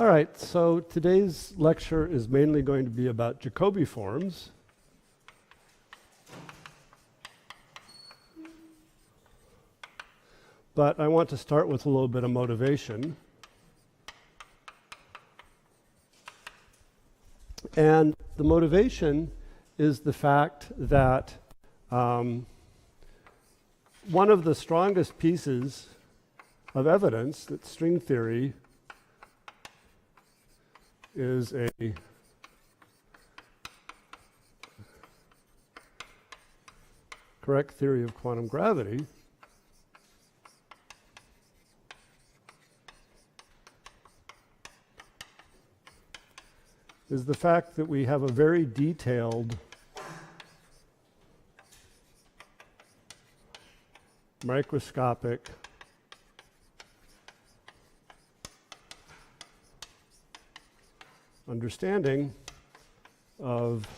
All right, so today's lecture is mainly going to be about Jacobi forms. But I want to start with a little bit of motivation. And the motivation is the fact that one of the strongest pieces of evidence that string theory is a correct theory of quantum gravity is the fact that we have a very detailed microscopic understanding of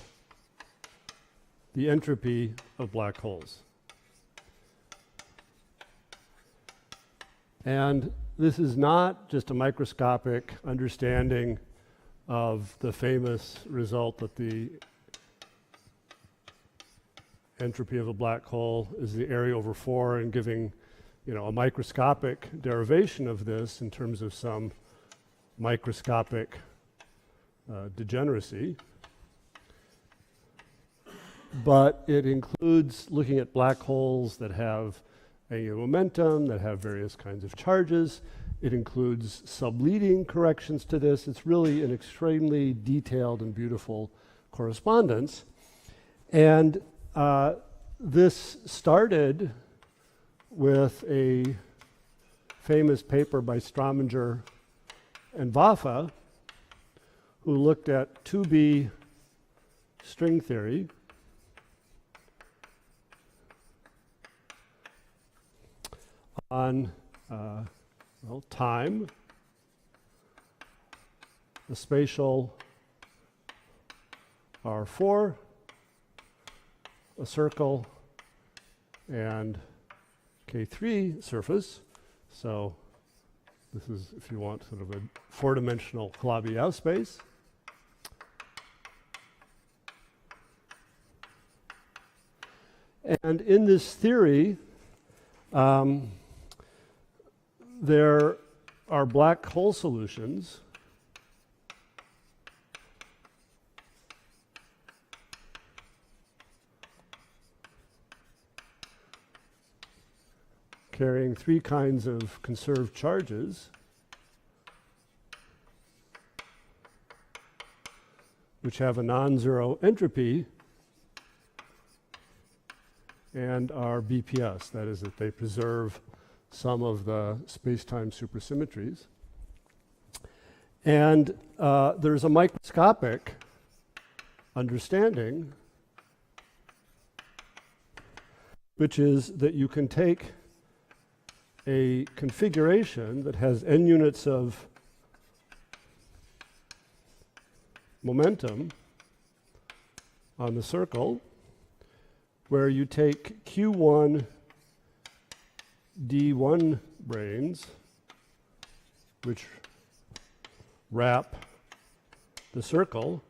the entropy of black holes. And this is not just a microscopic understanding of the famous result that the entropy of a black hole is the area over 4 and giving, a microscopic derivation of this in terms of some microscopic degeneracy. But it includes looking at black holes that have angular momentum, that have various kinds of charges. It includes subleading corrections to this. It's really an extremely detailed and beautiful correspondence. And this started with a famous paper by Strominger and Vafa, who looked at 2B string theory on time, the spatial R4, a circle, and K3 surface. So this is, if you want, sort of a four-dimensional Calabi-Yau space. And in this theory, there are black hole solutions carrying 3 kinds of conserved charges, which have a non-zero entropy and are BPS, that is, that they preserve some of the space-time supersymmetries. And there's a microscopic understanding, which is that you can take a configuration that has n units of momentum on the circle, where you take Q1 D1 branes, which wrap the circle,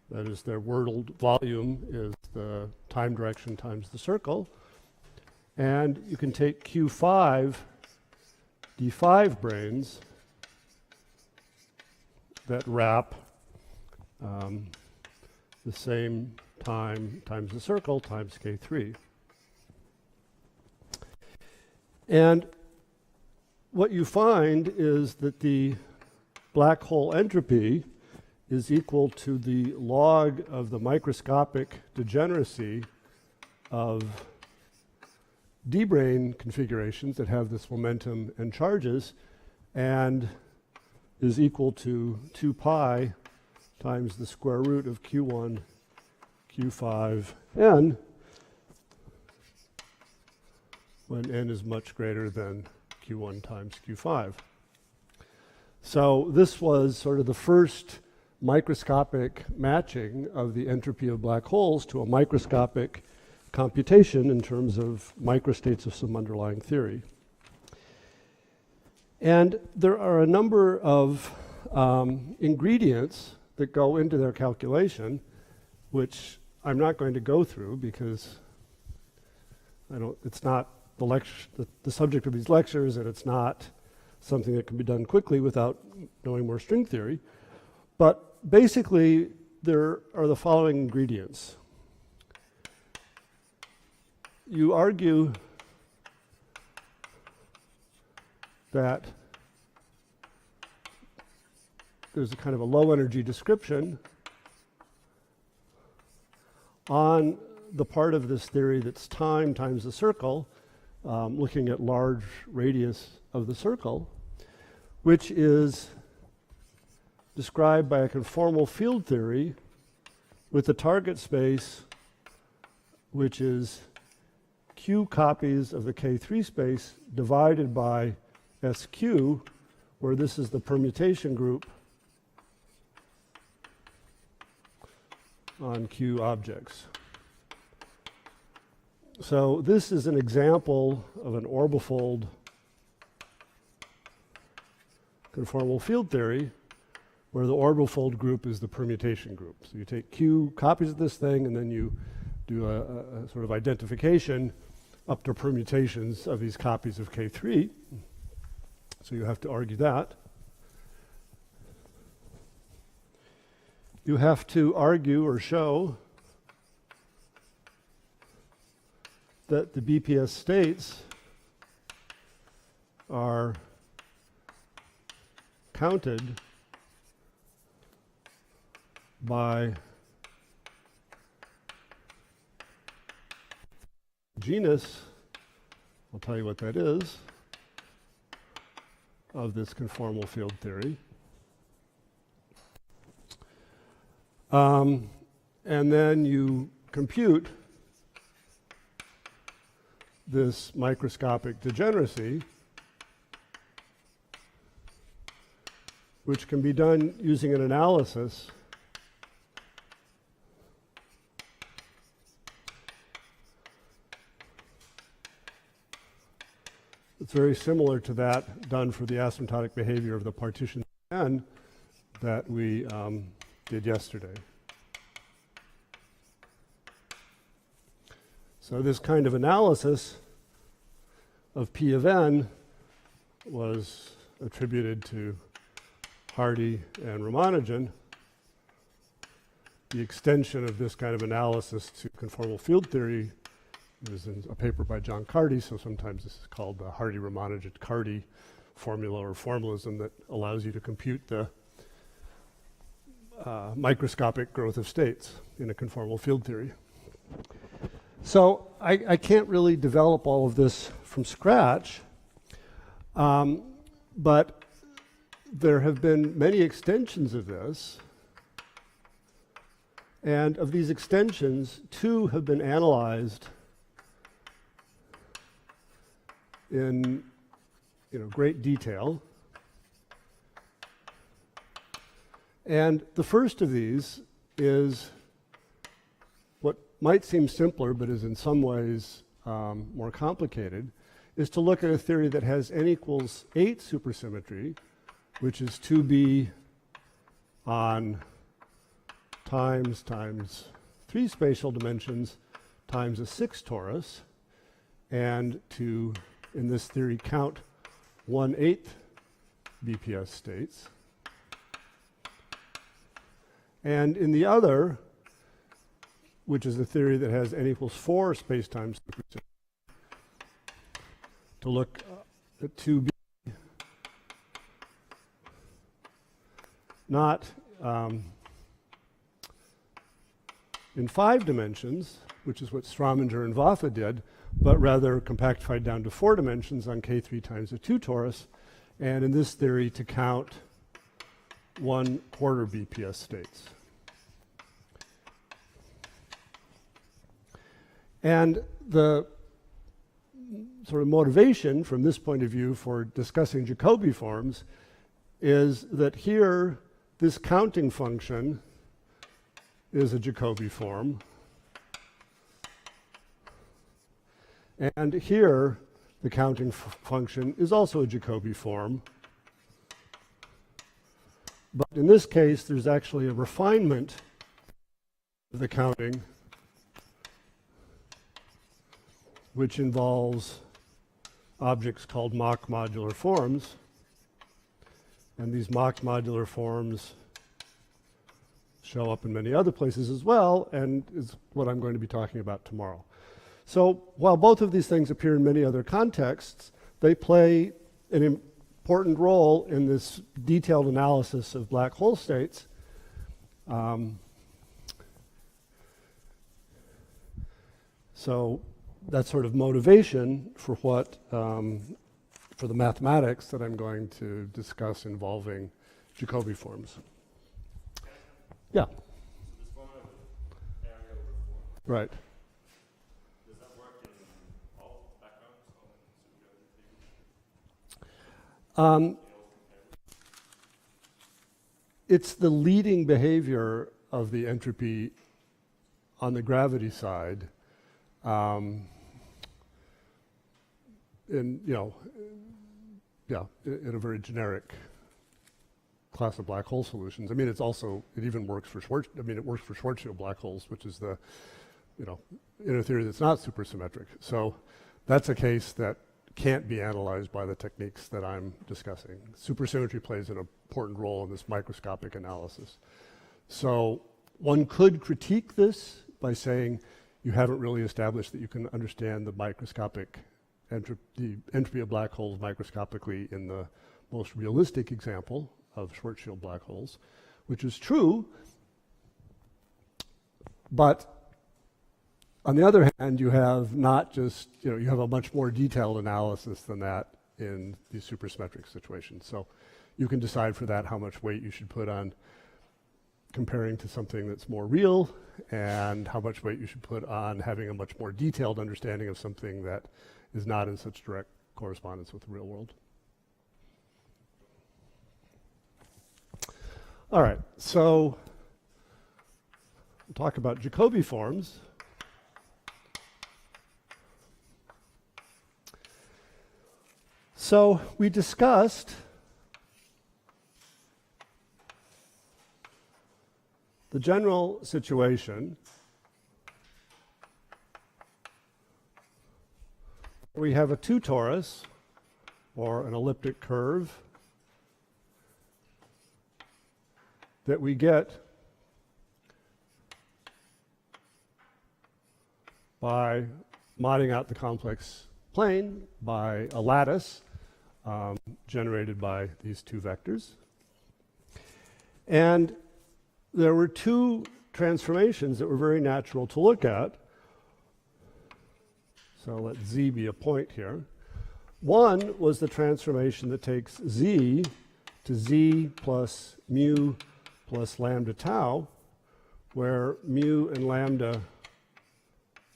that is, their Wordled volume is the time direction times the circle, and you can take Q5 D5 branes that wrap the same time times the circle times K3. And what you find is that the black hole entropy is equal to the log of the microscopic degeneracy of D-brane configurations that have this momentum and charges, and is equal to 2 pi times the square root of Q1, Q5, n, when n is much greater than Q1 times Q5. So this was sort of the first microscopic matching of the entropy of black holes to a microscopic computation in terms of microstates of some underlying theory. And there are a number of ingredients that go into their calculation, which I'm not going to go through because it's not the subject of these lectures, and it's not something that can be done quickly without knowing more string theory. But basically, there are the following ingredients. You argue that there's a kind of a low energy description on the part of this theory that's time times the circle, looking at large radius of the circle, which is described by a conformal field theory with the target space, which is Q copies of the K3 space divided by SQ, where this is the permutation group on Q objects. So this is an example of an orbifold conformal field theory where the orbifold group is the permutation group. So you take Q copies of this thing and then you do a sort of identification up to permutations of these copies of K3. So you have to argue that. You have to argue or show that the BPS states are counted by genus, I'll tell you what that is, of this conformal field theory. And then you compute this microscopic degeneracy, which can be done using an analysis it's very similar to that done for the asymptotic behavior of the partition N that we did yesterday. So this kind of analysis of P of N was attributed to Harvey and Ramanujan. The extension of this kind of analysis to conformal field theory is in a paper by John Carty, so sometimes this is called the Harvey-Ramanujan-Carty formula or formalism that allows you to compute the microscopic growth of states in a conformal field theory. So I can't really develop all of this from scratch, but there have been many extensions of this, and of these extensions, 2 have been analyzed in great detail. And the first of these is what might seem simpler, but is in some ways more complicated, is to look at a theory that has n equals 8 supersymmetry, which is 2b on times 3 spatial dimensions times a 6 torus, and to, in this theory, count 1/8 BPS states. And in the other, which is a theory that has n equals 4 space-time supersymmetry, to look at 2b, not in 5 dimensions, which is what Strominger and Vafa did, but rather compactified down to 4 dimensions on K3 times a 2 torus, and in this theory to count 1/4 BPS states. And the sort of motivation from this point of view for discussing Jacobi forms is that here this counting function is a Jacobi form, and here the counting function is also a Jacobi form, But in this case, there's actually a refinement of the counting, which involves objects called mock modular forms. And these mock modular forms show up in many other places as well, and is what I'm going to be talking about tomorrow. So while both of these things appear in many other contexts, they play an important role in this detailed analysis of black hole states. So that's sort of motivation for what, for the mathematics that I'm going to discuss involving Jacobi forms. Yeah. This form of area over form. Right. Does that work in all backgrounds on It's the leading behavior of the entropy on the gravity side. In a very generic class of black hole solutions. I mean, it even works for it works for Schwarzschild black holes, which is the, inner theory that's not supersymmetric. So that's a case that can't be analyzed by the techniques that I'm discussing. Supersymmetry plays an important role in this microscopic analysis. So one could critique this by saying you haven't really established that you can understand the microscopic the entropy of black holes microscopically in the most realistic example of Schwarzschild black holes, which is true. But on the other hand, you have not just, you have a much more detailed analysis than that in these supersymmetric situations. So you can decide for that how much weight you should put on comparing to something that's more real, and how much weight you should put on having a much more detailed understanding of something that is not in such direct correspondence with the real world. All right, so we'll talk about Jacobi forms. So we discussed the general situation. We have a two-torus, or an elliptic curve, that we get by modding out the complex plane by a lattice generated by these two vectors. And there were two transformations that were very natural to look at. So let z be a point here. One was the transformation that takes z to z plus mu plus lambda tau, where mu and lambda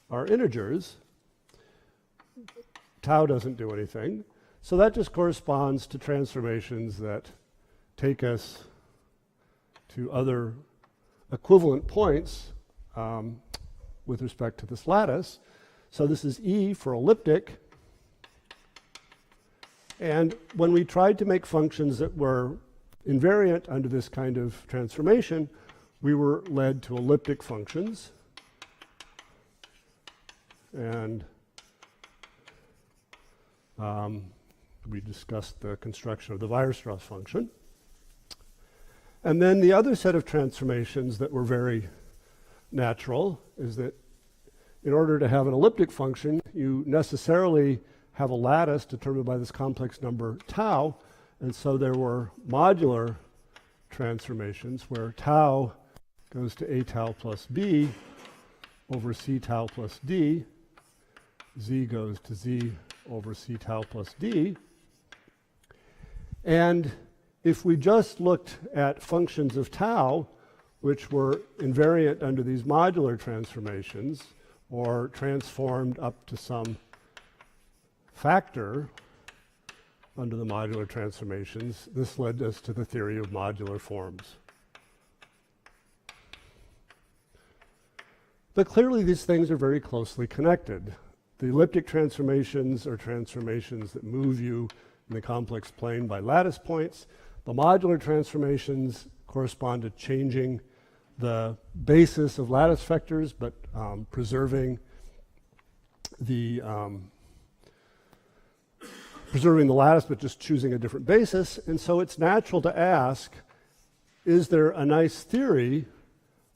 are integers. Tau doesn't do anything. So that just corresponds to transformations that take us to other equivalent points with respect to this lattice. So this is E for elliptic. And when we tried to make functions that were invariant under this kind of transformation, we were led to elliptic functions. And we discussed the construction of the Weierstrass function. And then the other set of transformations that were very natural is that in order to have an elliptic function, you necessarily have a lattice determined by this complex number tau. And so there were modular transformations where tau goes to a tau plus b over c tau plus d. Z goes to z over c tau plus d. And if we just looked at functions of tau, which were invariant under these modular transformations, or transformed up to some factor under the modular transformations, this led us to the theory of modular forms. But clearly these things are very closely connected. The elliptic transformations are transformations that move you in the complex plane by lattice points. The modular transformations correspond to changing the basis of lattice vectors, but preserving the lattice, but just choosing a different basis. And so it's natural to ask, is there a nice theory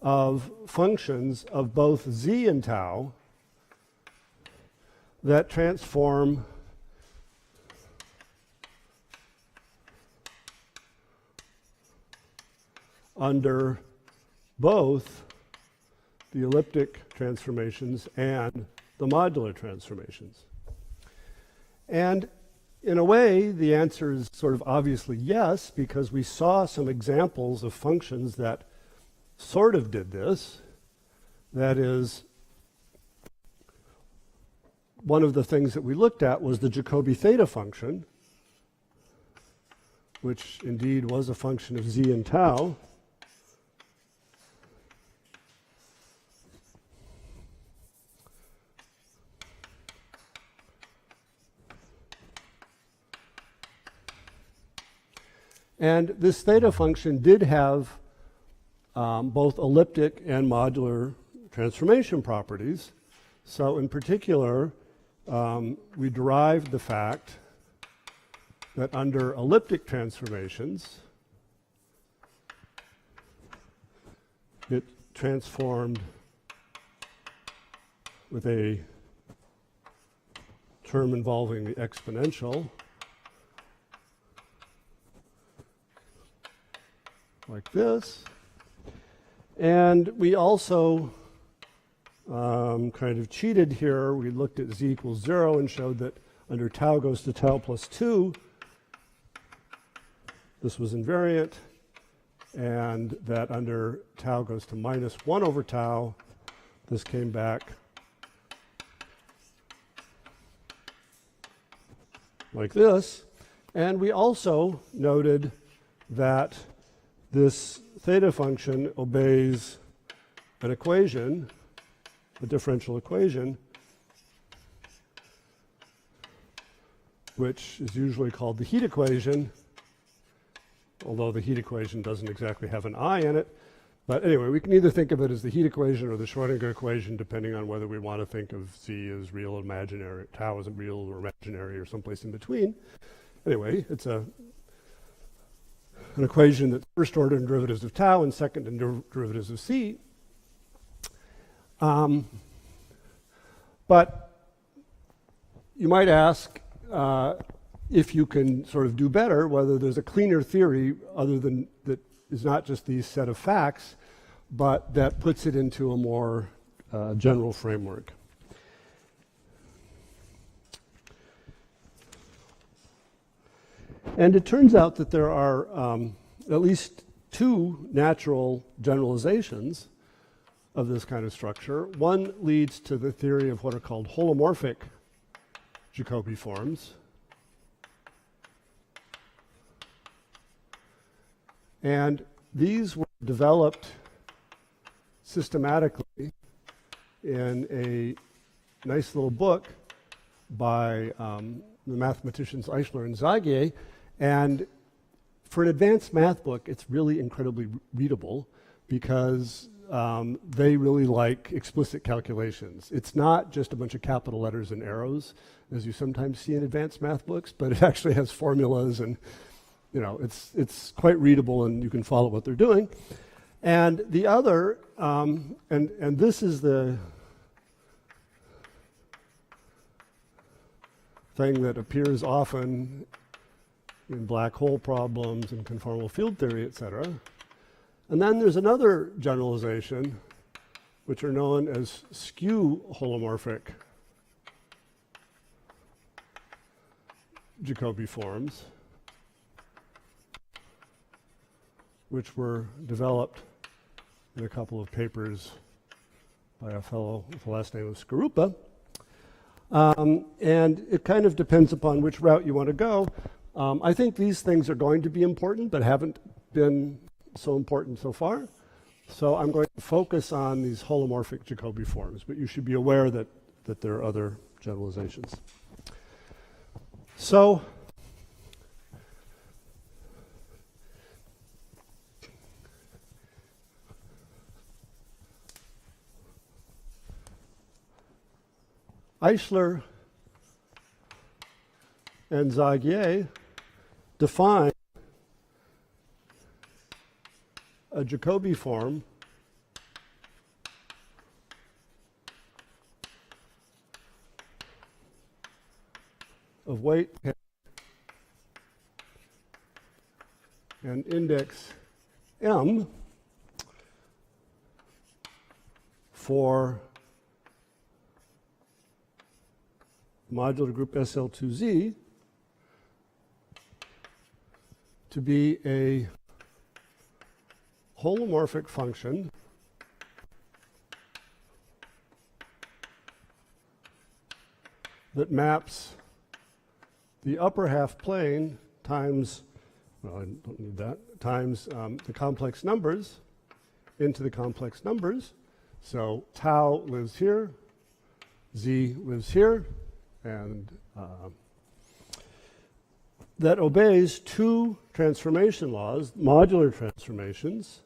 of functions of both z and tau that transform under both the elliptic transformations and the modular transformations? And in a way, the answer is sort of obviously yes, because we saw some examples of functions that sort of did this. That is, one of the things that we looked at was the Jacobi theta function, which indeed was a function of z and tau. And this theta function did have both elliptic and modular transformation properties. So in particular, we derived the fact that under elliptic transformations, it transformed with a term involving the exponential, like this. And we also kind of cheated here. We looked at z equals 0 and showed that under tau goes to tau plus 2, this was invariant, and that under tau goes to minus 1 over tau, this came back like this. And we also noted that this theta function obeys an equation, a differential equation, which is usually called the heat equation, although the heat equation doesn't exactly have an I in it. But anyway, we can either think of it as the heat equation or the Schrodinger equation, depending on whether we want to think of z as real or imaginary, tau as real or imaginary, or someplace in between. Anyway, it's an equation that's first order in derivatives of tau and second in derivatives of c. But you might ask if you can sort of do better, whether there's a cleaner theory other than that is not just these set of facts, but that puts it into a more general framework. And it turns out that there are at least two natural generalizations of this kind of structure. One leads to the theory of what are called holomorphic Jacobi forms. And these were developed systematically in a nice little book by the mathematicians Eichler and Zagier. And for an advanced math book, it's really incredibly readable because they really like explicit calculations. It's not just a bunch of capital letters and arrows, as you sometimes see in advanced math books, but it actually has formulas, and it's quite readable, and you can follow what they're doing. And the other, and this is the thing that appears often in black hole problems and conformal field theory, etc. And then there's another generalization, which are known as skew holomorphic Jacobi forms, which were developed in a couple of papers by a fellow with the last name of Skarupa. And it kind of depends upon which route you want to go. I think these things are going to be important, but haven't been so important so far. So I'm going to focus on these holomorphic Jacobi forms, but you should be aware that there are other generalizations. So Eisler and Zagier define a Jacobi form of weight k and index m for modular group SL2Z to be a holomorphic function that maps the upper half plane times, well, I don't need that, times the complex numbers into the complex numbers. So tau lives here, z lives here, and that obeys two transformation laws, modular transformations.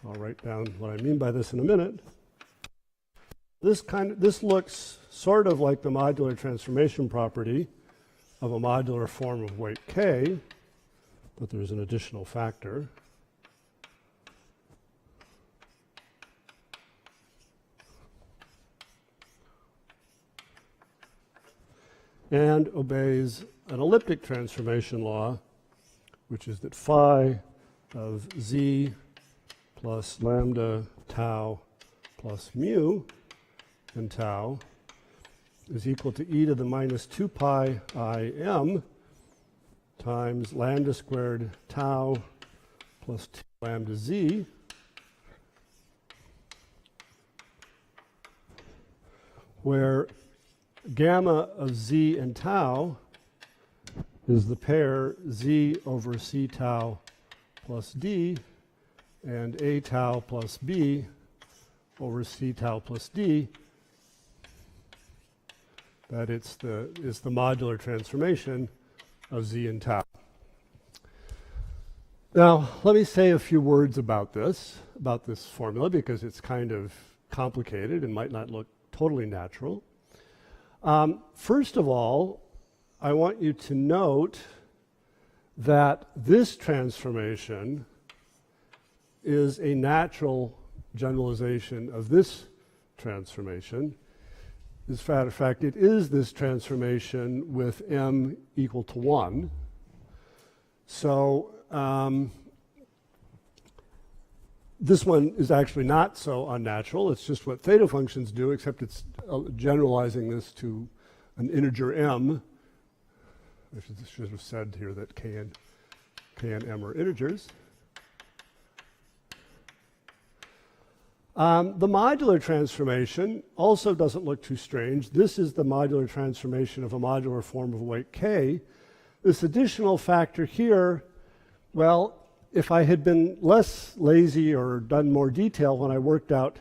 I'll write down what I mean by this in a minute. This looks sort of like the modular transformation property of a modular form of weight k, but there's an additional factor. And obeys an elliptic transformation law, which is that phi of z plus lambda tau plus mu and tau is equal to e to the minus 2 pi I m times lambda squared tau plus 2 lambda z, where gamma of z and tau is the pair z over c tau plus d and a tau plus b over c tau plus d, that it's the modular transformation of z and tau. Now, let me say a few words about this formula, because it's kind of complicated and might not look totally natural. First of all, I want you to note that this transformation is a natural generalization of this transformation. In fact, it is this transformation with m equal to 1. So this one is actually not so unnatural. It's just what theta functions do, except it's generalizing this to an integer m. I should have said here that k and m are integers. The modular transformation also doesn't look too strange. This is the modular transformation of a modular form of weight k. This additional factor here, well, if I had been less lazy or done more detail when I worked out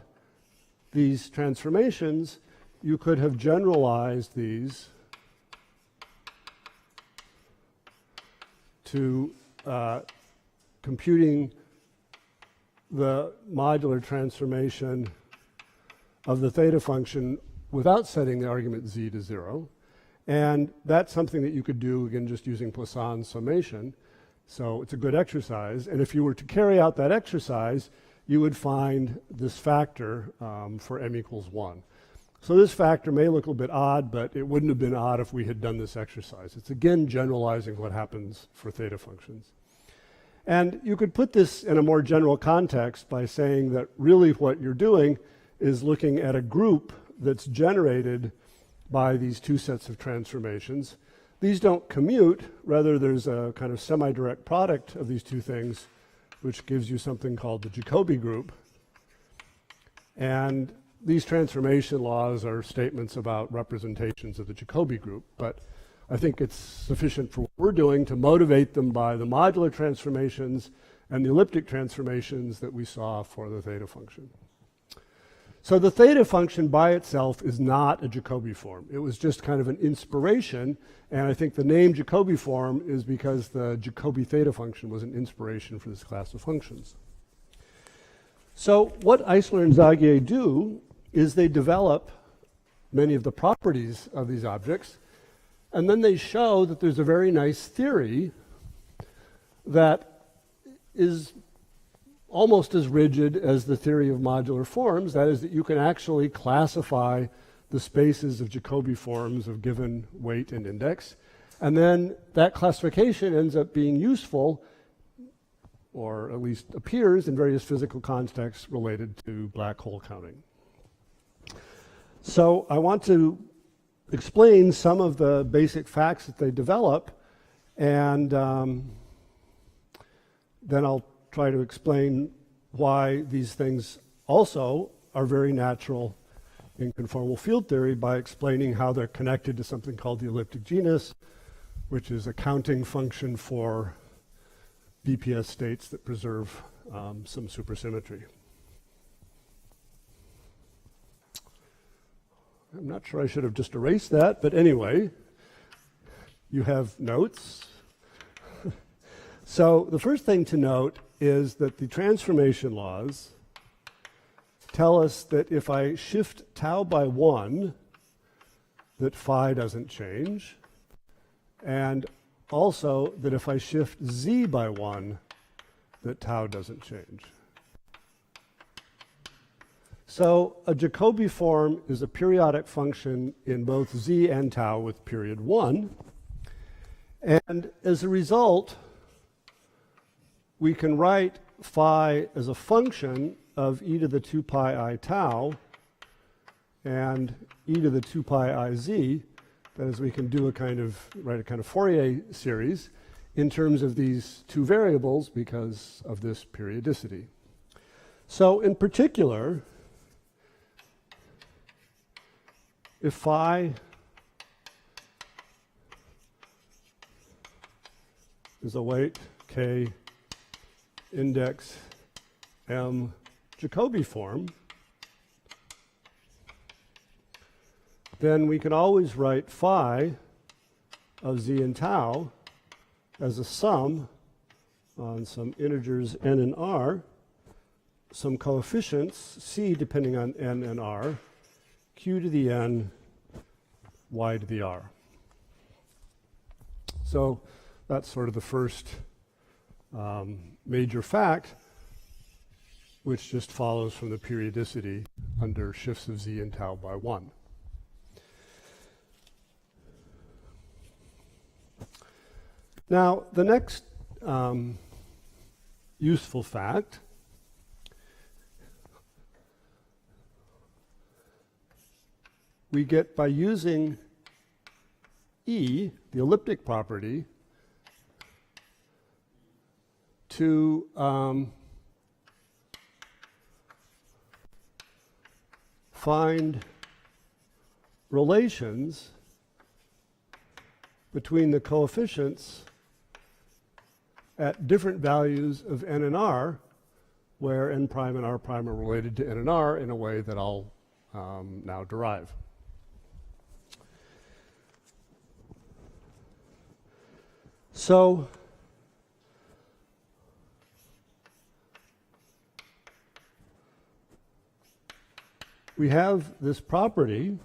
these transformations, you could have generalized these to computing the modular transformation of the theta function without setting the argument z to 0. And that's something that you could do, again, just using Poisson's summation. So it's a good exercise. And if you were to carry out that exercise, you would find this factor for m equals 1. So this factor may look a little bit odd, but it wouldn't have been odd if we had done this exercise. It's again generalizing what happens for theta functions. And you could put this in a more general context by saying that really what you're doing is looking at a group that's generated by these two sets of transformations. These don't commute, rather there's a kind of semi-direct product of these two things, which gives you something called the Jacobi group. And these transformation laws are statements about representations of the Jacobi group, but I think it's sufficient for what we're doing to motivate them by the modular transformations and the elliptic transformations that we saw for the theta function. So the theta function by itself is not a Jacobi form. It was just kind of an inspiration, and I think the name Jacobi form is because the Jacobi theta function was an inspiration for this class of functions. So what Eisler and Zagier do is they develop many of the properties of these objects, and then they show that there's a very nice theory that is almost as rigid as the theory of modular forms. That is, that you can actually classify the spaces of Jacobi forms of given weight and index. And then that classification ends up being useful, or at least appears in various physical contexts related to black hole counting. So I want to explain some of the basic facts that they develop, and then I'll try to explain why these things also are very natural in conformal field theory by explaining how they're connected to something called the elliptic genus, which is a counting function for BPS states that preserve some supersymmetry. I'm not sure I should have just erased that, but anyway, you have notes. So the first thing to note is that the transformation laws tell us that if I shift tau by 1, that phi doesn't change, and also that if I shift z by 1, that tau doesn't change. So a Jacobi form is a periodic function in both z and tau with period 1, and as a result, we can write phi as a function of e to the 2 pi I tau and e to the 2 pi I z. That is, we can do write a kind of Fourier series in terms of these two variables because of this periodicity. So in particular, if phi is a weight k index m Jacobi form, then we can always write phi of z and tau as a sum on some integers n and r, some coefficients c depending on n and r, q to the n, y to the r. So that's sort of the first major fact, which just follows from the periodicity under shifts of z and tau by 1. Now, the next useful fact we get by using E, the elliptic property, to find relations between the coefficients at different values of n and r, where n prime and r prime are related to n and r in a way that I'll now derive. So we have this property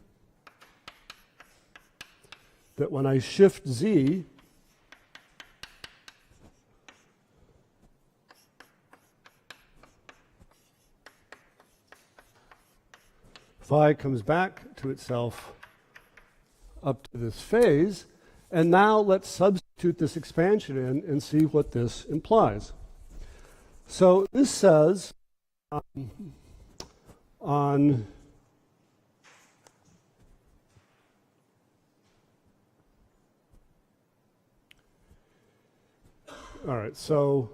that when I shift z, phi comes back to itself up to this phase. And now let's substitute this expansion in and see what this implies. So this says on all right, so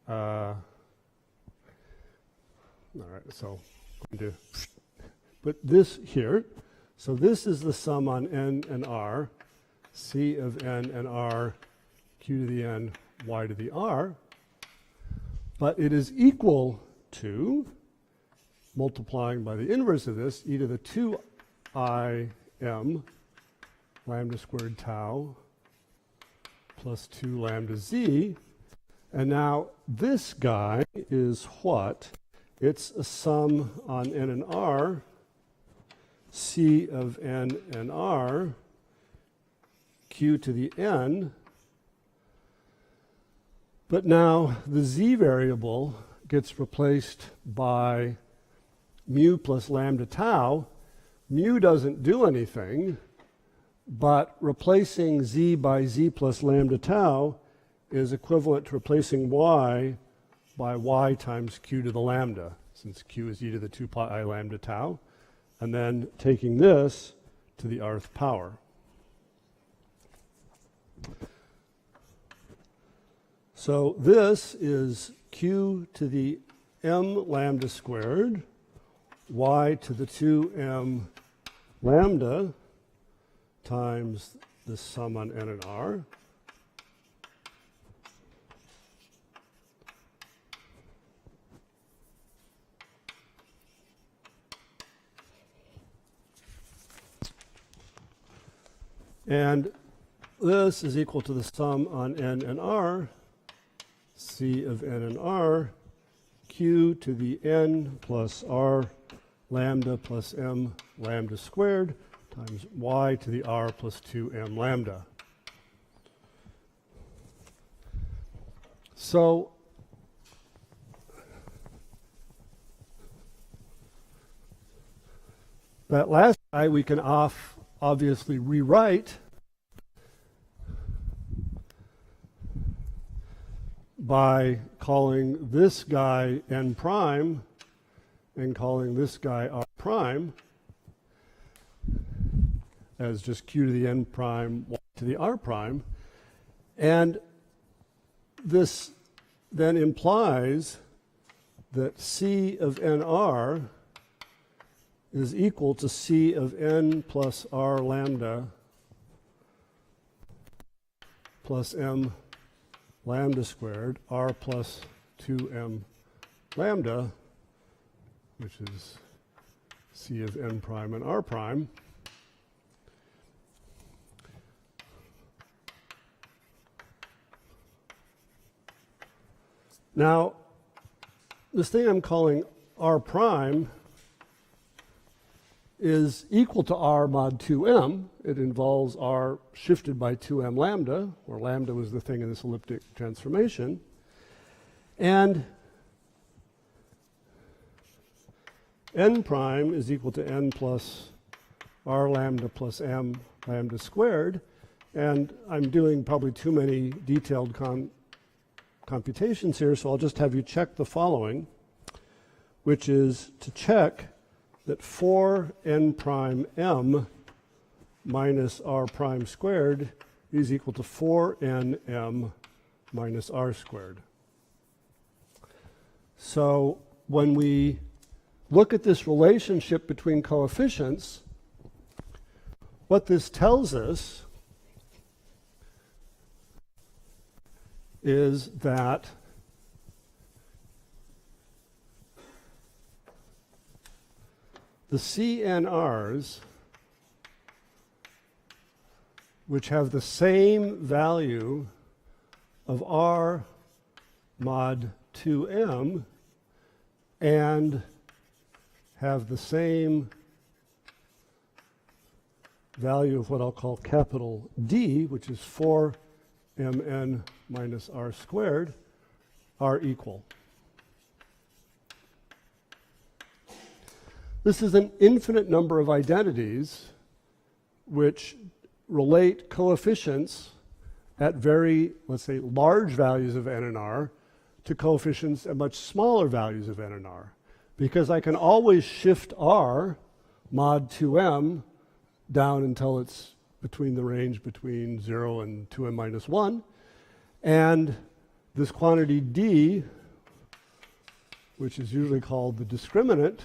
all right, so I'm going to put this here. So this is the sum on n and r, c of n and r, q to the n, y to the r, but it is equal to, multiplying by the inverse of this, e to the 2 I m lambda squared tau plus 2 lambda z. And now this guy is what? It's a sum on n and r, c of n and r, q to the n. But now the z variable gets replaced by mu plus lambda tau. Mu doesn't do anything, but replacing z by z plus lambda tau is equivalent to replacing y by y times q to the lambda, since q is e to the 2 pi lambda tau, and then taking this to the rth power. So this is q to the m lambda squared, y to the 2m lambda times the sum on n and r. And this is equal to the sum on n and r, c of n and r, q to the n plus r lambda plus m lambda squared times y to the r plus 2m lambda. So that last guy we can obviously rewrite by calling this guy n prime and calling this guy r prime as just q to the n prime, y to the r prime. And this then implies that c of nr is equal to c of n plus r lambda plus m lambda squared, r plus 2m lambda, which is c of n prime and r prime. Now, this thing I'm calling r prime is equal to r mod 2m. It involves r shifted by 2m lambda, where lambda was the thing in this elliptic transformation. And n prime is equal to n plus r lambda plus m lambda squared. And I'm doing probably too many detailed computations here, so I'll just have you check the following, which is to check that 4n prime m minus r prime squared is equal to 4n m minus r squared. So when we look at this relationship between coefficients, what this tells us is that the CNRs, which have the same value of R mod 2M and have the same value of what I'll call capital D, which is 4mn minus r squared, are equal. This is an infinite number of identities which relate coefficients at very, let's say, large values of n and r to coefficients at much smaller values of n and r. Because I can always shift r mod 2m down until it's between the range between 0 and 2m minus 1. And this quantity d, which is usually called the discriminant,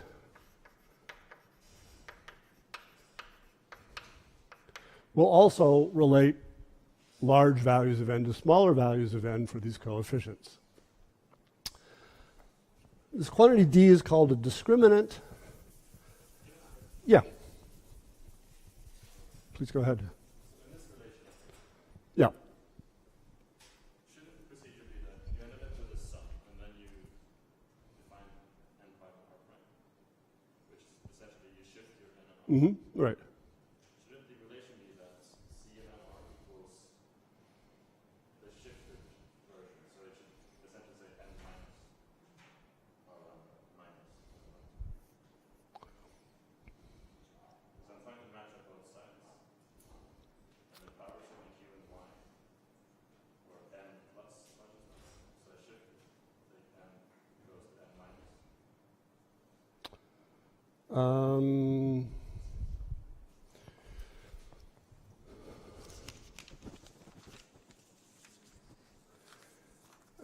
will also relate large values of n to smaller values of n for these coefficients. This quantity d is called a discriminant. Yeah. Please go ahead. In this relationship, Yeah. shouldn't the procedure be that you ended up with a sum and then you define n prime Right. shouldn't the relation be that C and R equals the shifted version? So it should essentially say n minus r lambda minus. Because I'm trying to match up both sides. And the power should be q and y, or n plus consciousness. So I shifted, the n goes to n minus.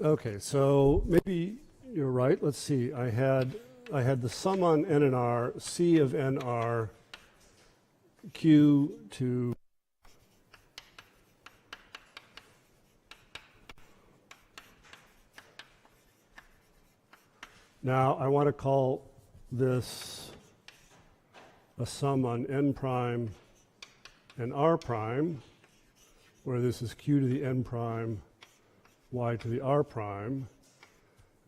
Okay, so maybe you're right. Let's see. I had the sum on n and r, c of n r, q to now I want to call this a sum on n prime and r prime, where this is q to the n prime, y to the r prime,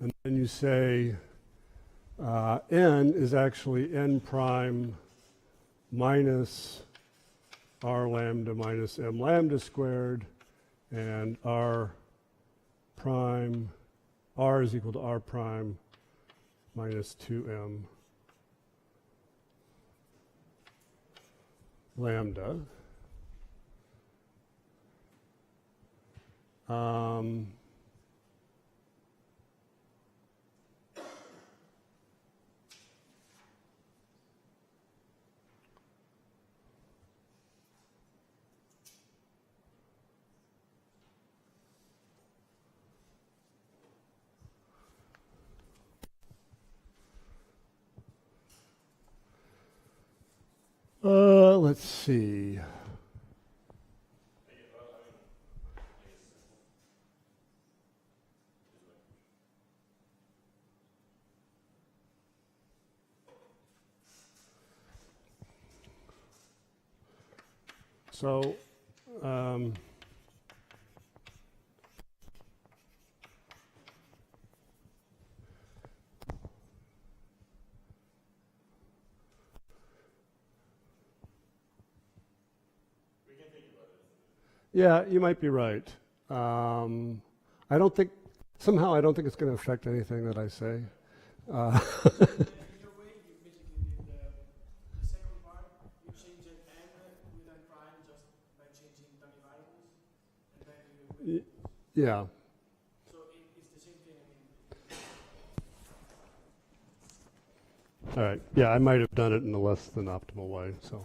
and then you say n is actually n prime minus r lambda minus m lambda squared, and r is equal to r prime minus 2m lambda. Let's see. So, yeah, you might be right. I don't think it's going to affect anything that I say. In a way, you basically did the second part, you change an n with n prime just by changing dummy variables, and then you Yeah. so it's the same thing. All right. Yeah, I might have done it in a less than optimal way. So,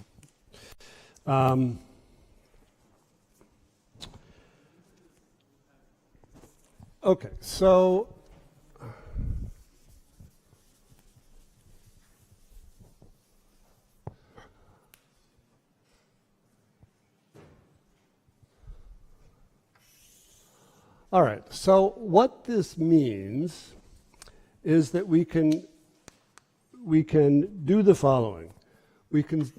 okay. So, all right. So, what this means is that we can do the following. We can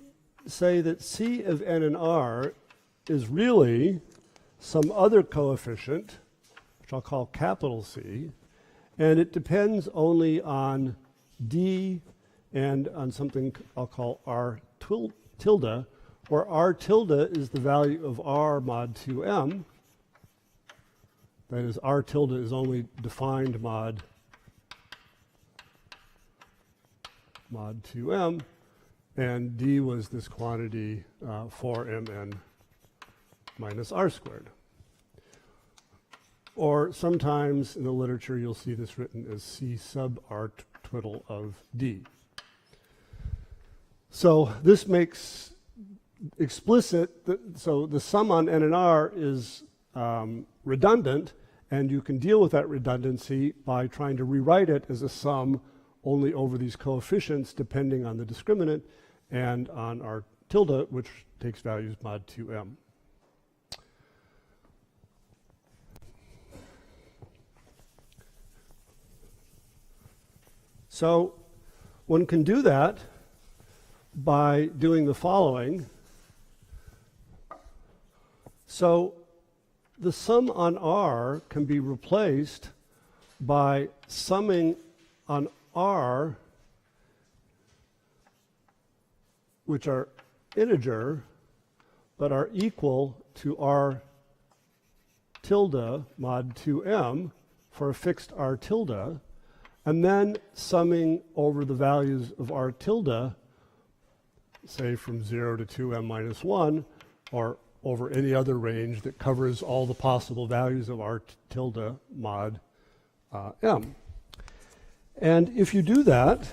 say that C of n and r is really some other coefficient, which I'll call capital C, and it depends only on d and on something I'll call r tilde, where r tilde is the value of r mod 2m. That is, r tilde is only defined mod 2m, and d was this quantity 4mn minus r squared. Or sometimes in the literature you'll see this written as c sub r twiddle of d. So this makes explicit that, so the sum on n and r is redundant, and you can deal with that redundancy by trying to rewrite it as a sum only over these coefficients depending on the discriminant and on r tilde, which takes values mod 2m. So one can do that by doing the following. So the sum on r can be replaced by summing on r which are integer, but are equal to r tilde mod 2m for a fixed r tilde, and then summing over the values of r tilde, say from 0 to 2m minus 1, or over any other range that covers all the possible values of r tilde mod m. And if you do that,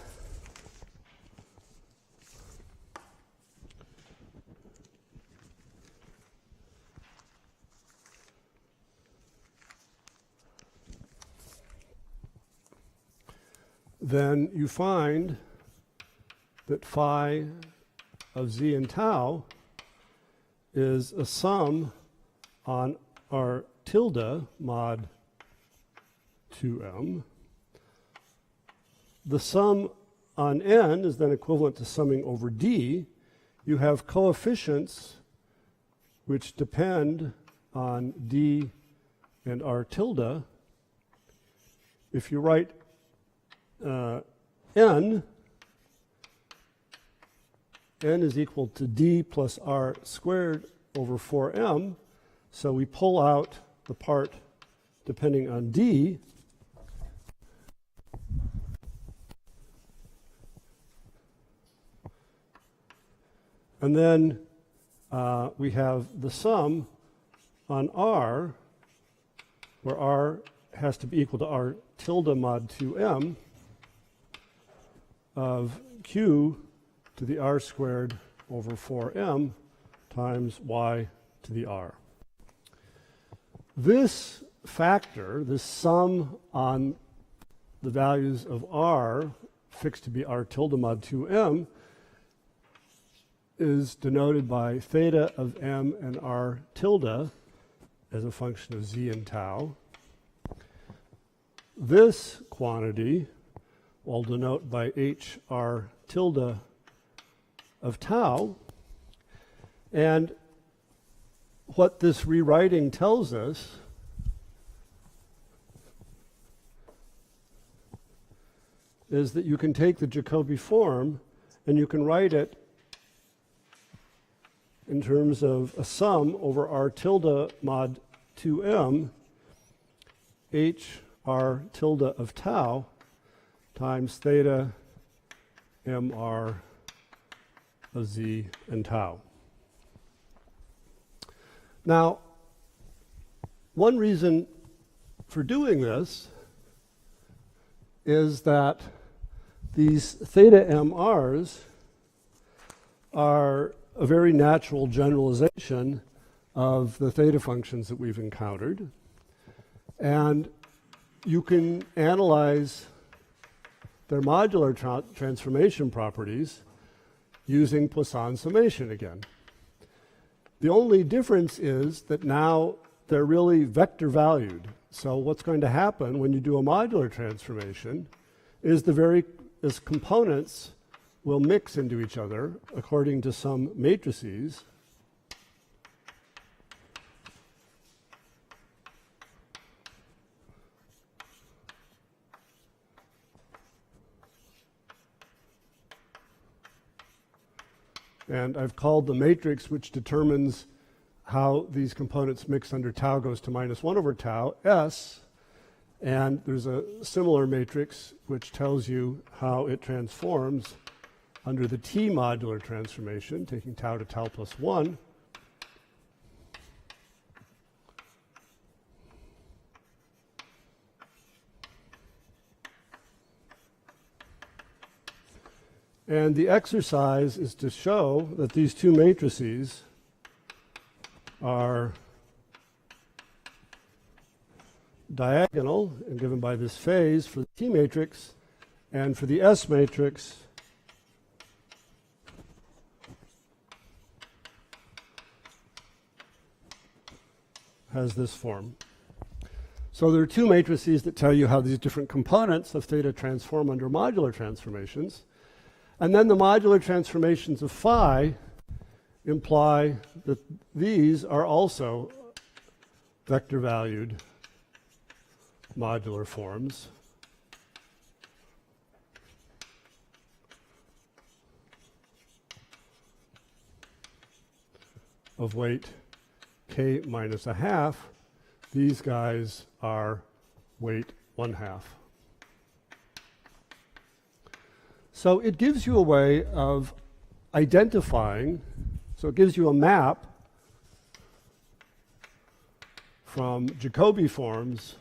then you find that phi of z and tau is a sum on r tilde mod 2m. The sum on n is then equivalent to summing over d. You have coefficients which depend on d and r tilde. If you write n is equal to d plus r squared over 4m, so we pull out the part depending on d, and then we have the sum on r, where r has to be equal to r tilde mod 2m, of q to the r squared over 4m times y to the r. This factor, this sum on the values of r fixed to be r tilde mod 2m, is denoted by theta of m and r tilde as a function of z and tau. This quantity I'll denote by h r tilde of tau. And what this rewriting tells us is that you can take the Jacobi form and you can write it in terms of a sum over r tilde mod 2m h r tilde of tau times theta mr of z and tau. Now, one reason for doing this is that these theta mr's are a very natural generalization of the theta functions that we've encountered. And you can analyze their modular transformation properties using Poisson summation again. The only difference is that now they're really vector valued. So what's going to happen when you do a modular transformation is the various components will mix into each other according to some matrices. And I've called the matrix which determines how these components mix under tau goes to minus 1 over tau, S. And there's a similar matrix which tells you how it transforms under the T modular transformation, taking tau to tau plus 1. And the exercise is to show that these two matrices are diagonal and given by this phase for the T matrix, and for the S matrix has this form. So there are two matrices that tell you how these different components of theta transform under modular transformations. And then the modular transformations of phi imply that these are also vector valued modular forms. of weight k minus a half, these guys are weight 1/2. So it gives you a way of identifying, so it gives you a map from Jacobi forms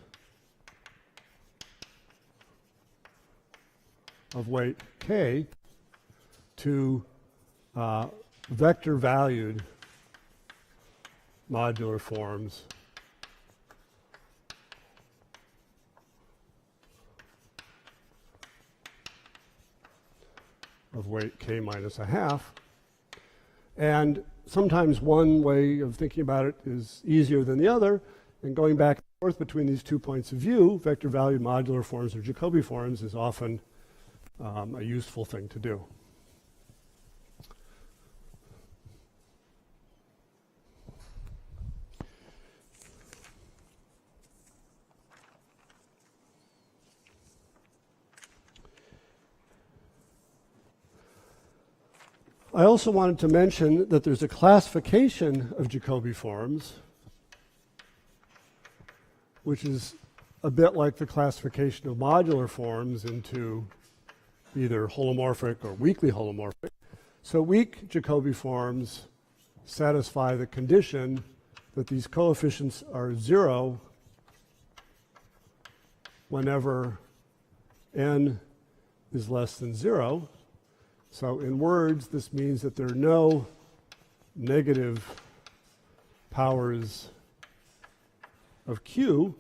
of weight k to vector valued modular forms of weight k minus a half. And sometimes one way of thinking about it is easier than the other, and going back and forth between these 2 points of view, vector valued modular forms or Jacobi forms, is often a useful thing to do. I also wanted to mention that there's a classification of Jacobi forms, which is a bit like the classification of modular forms into either holomorphic or weakly holomorphic. So weak Jacobi forms satisfy the condition that these coefficients are 0 whenever n is less than 0. So in words, this means that there are no negative powers of q,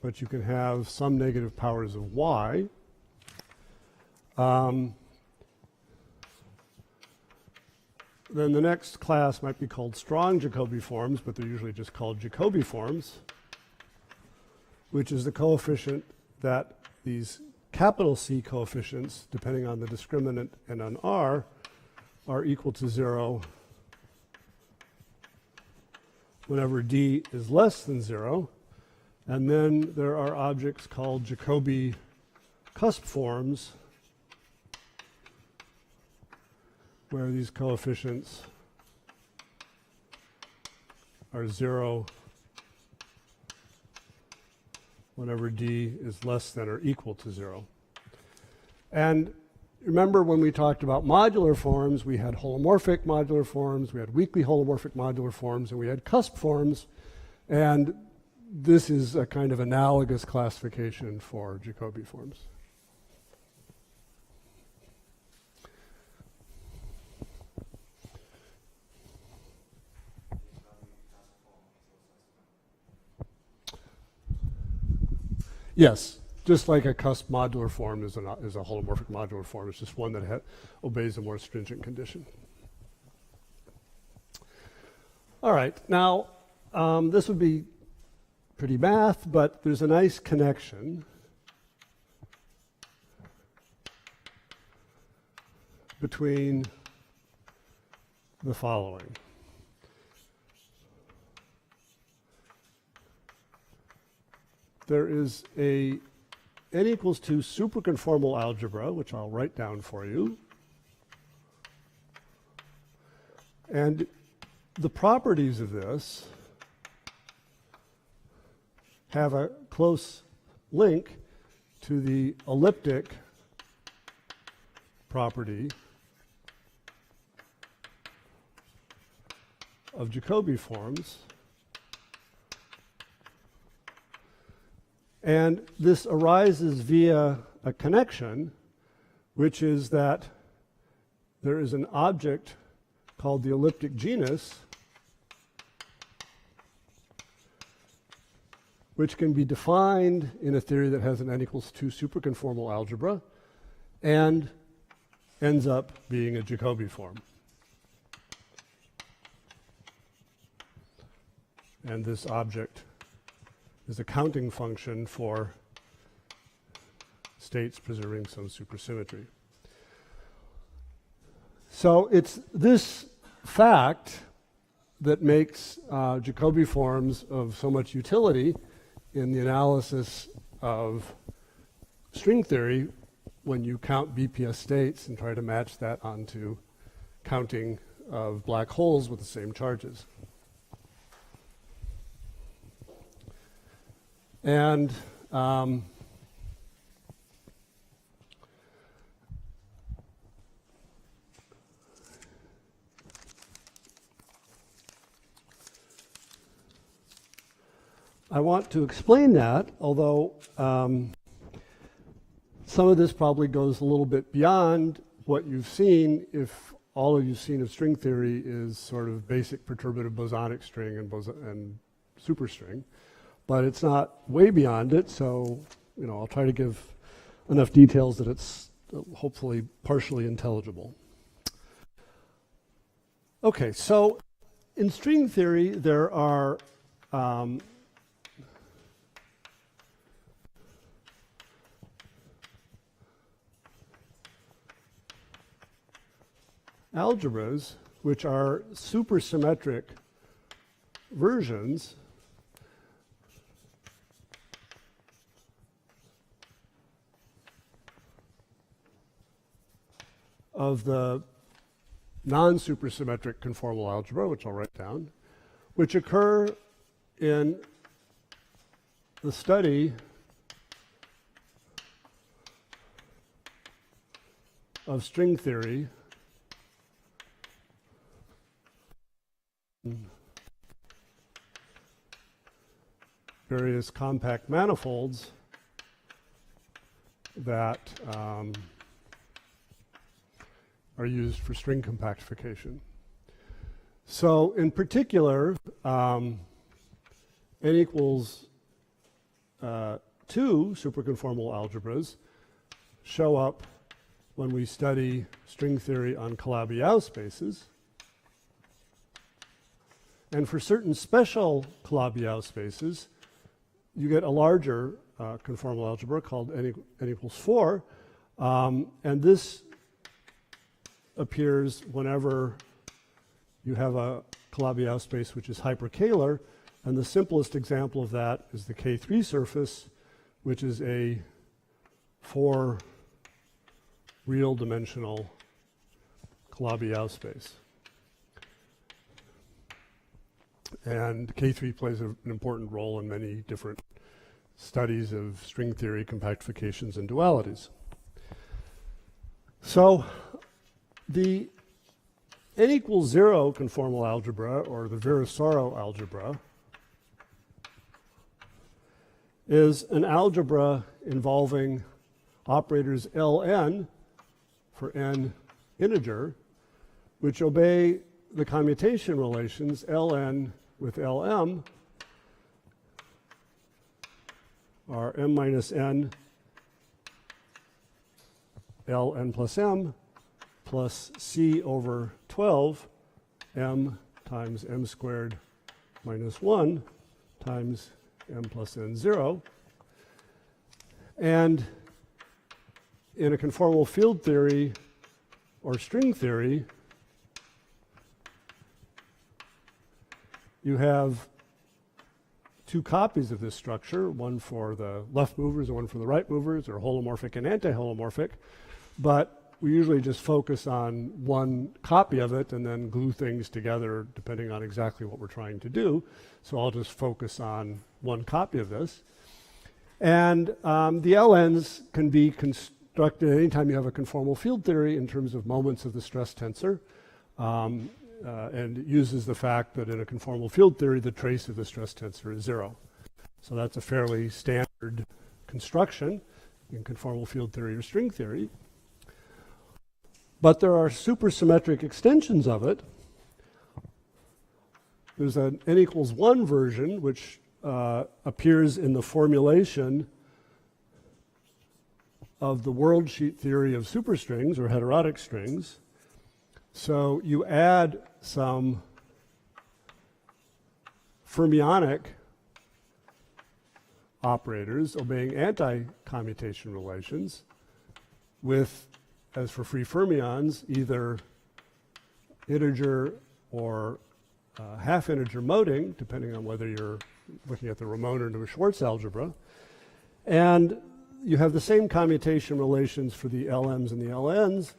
but you can have some negative powers of y. Then the next class might be called strong Jacobi forms, but they're usually just called Jacobi forms, which is the coefficient that these capital C coefficients, depending on the discriminant and on R, are equal to 0 whenever D is less than 0. And then there are objects called Jacobi cusp forms, where these coefficients are 0 whenever D is less than or equal to 0. And remember when we talked about modular forms, we had holomorphic modular forms, we had weakly holomorphic modular forms, and we had cusp forms. And this is a kind of analogous classification for Jacobi forms. Yes, just like a cusp modular form is a holomorphic modular form. It's just one that obeys a more stringent condition. All right, now this would be pretty math, but there's a nice connection between the following. There is a n equals 2 superconformal algebra, which I'll write down for you. And the properties of this have a close link to the elliptic property of Jacobi forms. And this arises via a connection, which is that there is an object called the elliptic genus, which can be defined in a theory that has an n equals 2 superconformal algebra and ends up being a Jacobi form. And this object is a counting function for states preserving some supersymmetry. So it's this fact that makes Jacobi forms of so much utility in the analysis of string theory when you count BPS states and try to match that onto counting of black holes with the same charges. And I want to explain that, although some of this probably goes a little bit beyond what you've seen if all you've seen of string theory is sort of basic perturbative bosonic string and superstring. But it's not way beyond it, so I'll try to give enough details that it's hopefully partially intelligible. Okay, so in string theory there are algebras which are supersymmetric versions of the non-supersymmetric conformal algebra, which I'll write down, which occur in the study of string theory various compact manifolds that are used for string compactification. So in particular, n equals 2 superconformal algebras show up when we study string theory on Calabi-Yau spaces. And for certain special Calabi-Yau spaces, you get a larger conformal algebra called n equals 4. And this appears whenever you have a Calabi-Yau space which is hyperkähler. And the simplest example of that is the K3 surface, which is a 4 real dimensional Calabi-Yau space. And K3 plays an important role in many different studies of string theory, compactifications, and dualities. So the n equals 0 conformal algebra, or the Virasoro algebra, is an algebra involving operators Ln for n integer, which obey the commutation relations Ln with Lm are m minus n Ln plus m plus c over 12 m times m squared minus 1 times m plus n 0. And in a conformal field theory or string theory, you have two copies of this structure, one for the left movers and one for the right movers, or holomorphic and anti-holomorphic. But we usually just focus on one copy of it and then glue things together depending on exactly what we're trying to do. So I'll just focus on one copy of this. And the LNs can be constructed anytime you have a conformal field theory in terms of moments of the stress tensor. And it uses the fact that in a conformal field theory, the trace of the stress tensor is 0. So that's a fairly standard construction in conformal field theory or string theory. But there are supersymmetric extensions of it. There's an n equals 1 version, which appears in the formulation of the world sheet theory of superstrings or heterotic strings. So you add some fermionic operators obeying anti-commutation relations with, as for free fermions, either integer or half-integer moding, depending on whether you're looking at the Ramon or the Schwartz algebra. And you have the same commutation relations for the LMs and the LNs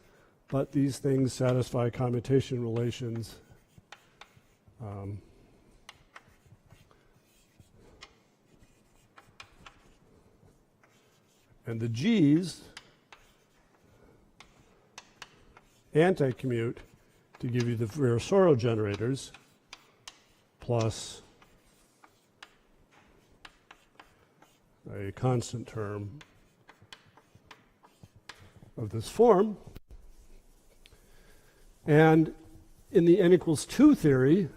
but these things satisfy commutation relations. And the G's anti-commute to give you the Virasoro generators plus a constant term of this form. And in the n equals 2 theory,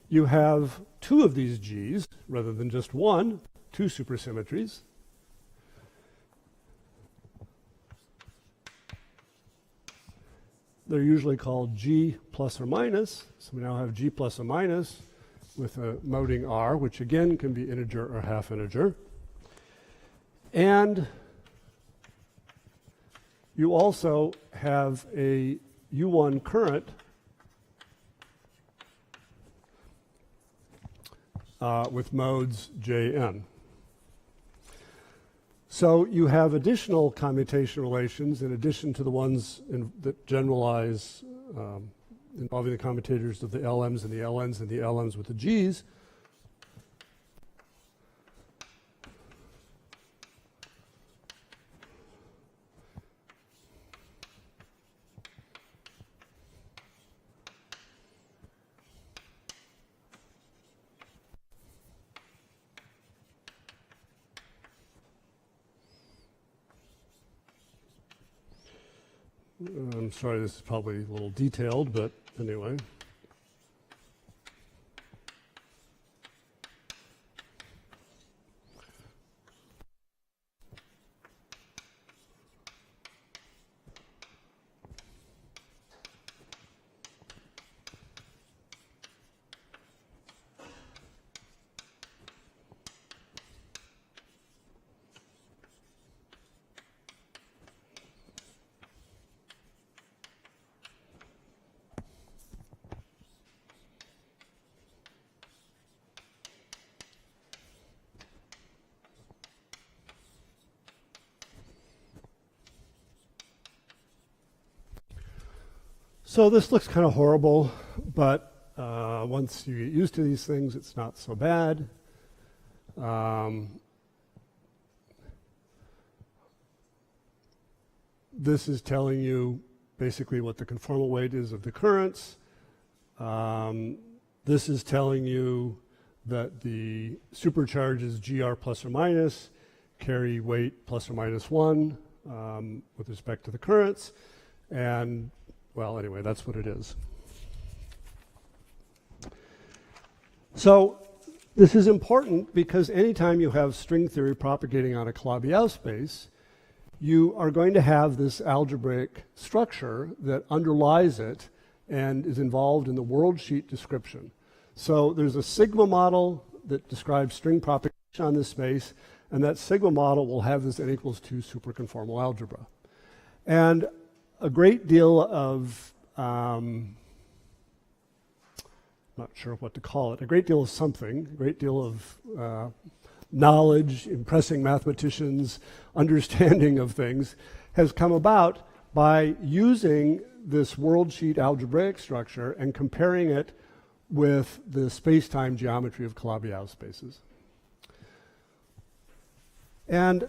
you have two of these G's rather than just one, two supersymmetries. They're usually called G plus or minus. So we now have G plus or minus with a moding R, which again can be integer or half integer. And you also have a U1 current with modes Jn. So you have additional commutation relations in addition to the ones that generalize involving the commutators of the LMs and the LNs and the LMs with the Gs. I'm sorry, this is probably a little detailed, but anyway. So this looks kind of horrible, but once you get used to these things, it's not so bad. This is telling you basically what the conformal weight is of the currents. This is telling you that the supercharges GR plus or minus carry weight plus or minus 1 with respect to the currents. And well, anyway, that's what it is. So this is important because anytime you have string theory propagating on a Calabi-Yau space, you are going to have this algebraic structure that underlies it and is involved in the world sheet description. So there's a sigma model that describes string propagation on this space, and that sigma model will have this n equals 2 superconformal algebra. And a great deal of, not sure what to call it, a great deal of something, a great deal of knowledge, impressing mathematicians, understanding of things, has come about by using this world sheet algebraic structure and comparing it with the space-time geometry of Calabi-Yau spaces. And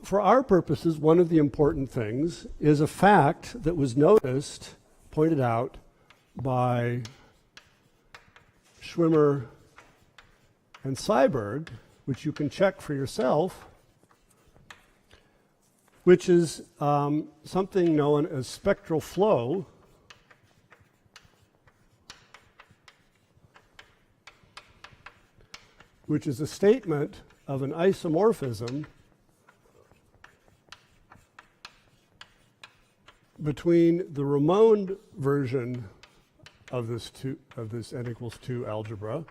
for our purposes, one of the important things is a fact that was noticed, pointed out by Schwimmer and Seiberg, which you can check for yourself, which is something known as spectral flow, which is a statement of an isomorphism between the Ramond version of this n equals 2 algebra,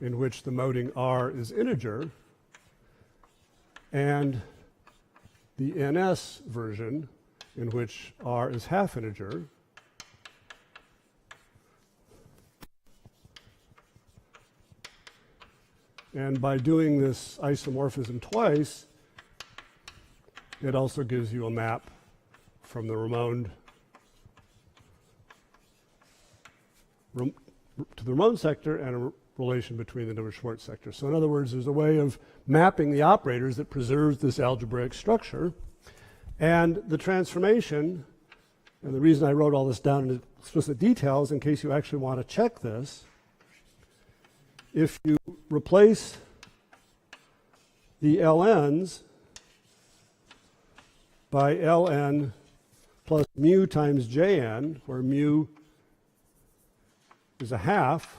in which the moding R is integer, and the NS version, in which R is half integer. And by doing this isomorphism twice, it also gives you a map from the Ramon to the Ramon sector and a relation between the Navier-Schwartz sector. So in other words, there's a way of mapping the operators that preserves this algebraic structure. And the transformation, and the reason I wrote all this down in explicit details in case you actually want to check this, if you replace the ln's by ln plus mu times jn, where mu is a half,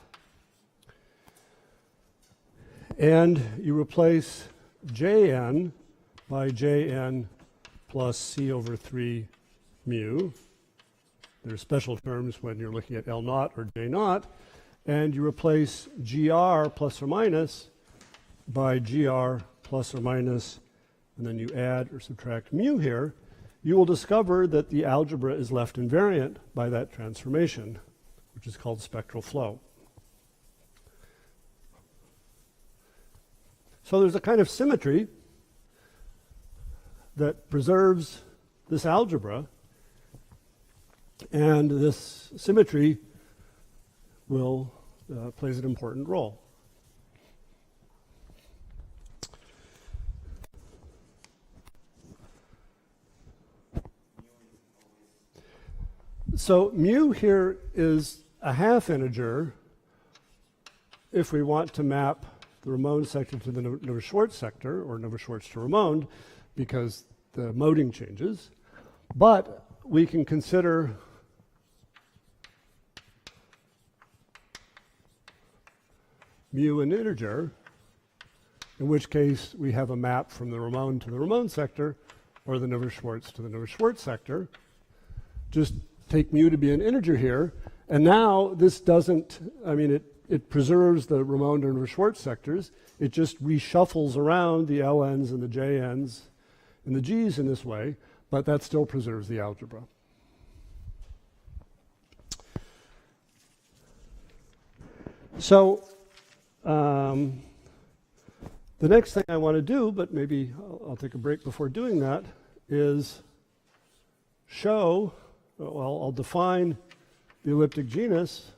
and you replace jn by jn plus c over 3 mu. There's special terms when you're looking at L naught or J naught, and you replace gr plus or minus by gr plus or minus, and then you add or subtract mu here, you will discover that the algebra is left invariant by that transformation, which is called spectral flow. So there's a kind of symmetry that preserves this algebra, and this symmetry will plays an important role. So mu here is a half integer if we want to map the Ramon sector to the Navier-Schwartz sector, or Navier-Schwartz to Ramon, because the moding changes. But we can consider mu an integer, in which case we have a map from the Ramon to the Ramon sector, or the Navier-Schwartz to the Navier-Schwartz sector. Just take mu to be an integer here, and now this doesn't, I mean, it preserves the Ramon to Navier-Schwartz sectors. It just reshuffles around the ln's and the jn's and the g's in this way, but that still preserves the algebra. So the next thing I want to do, but maybe I'll take a break before doing that, is show, well, I'll define the elliptic genus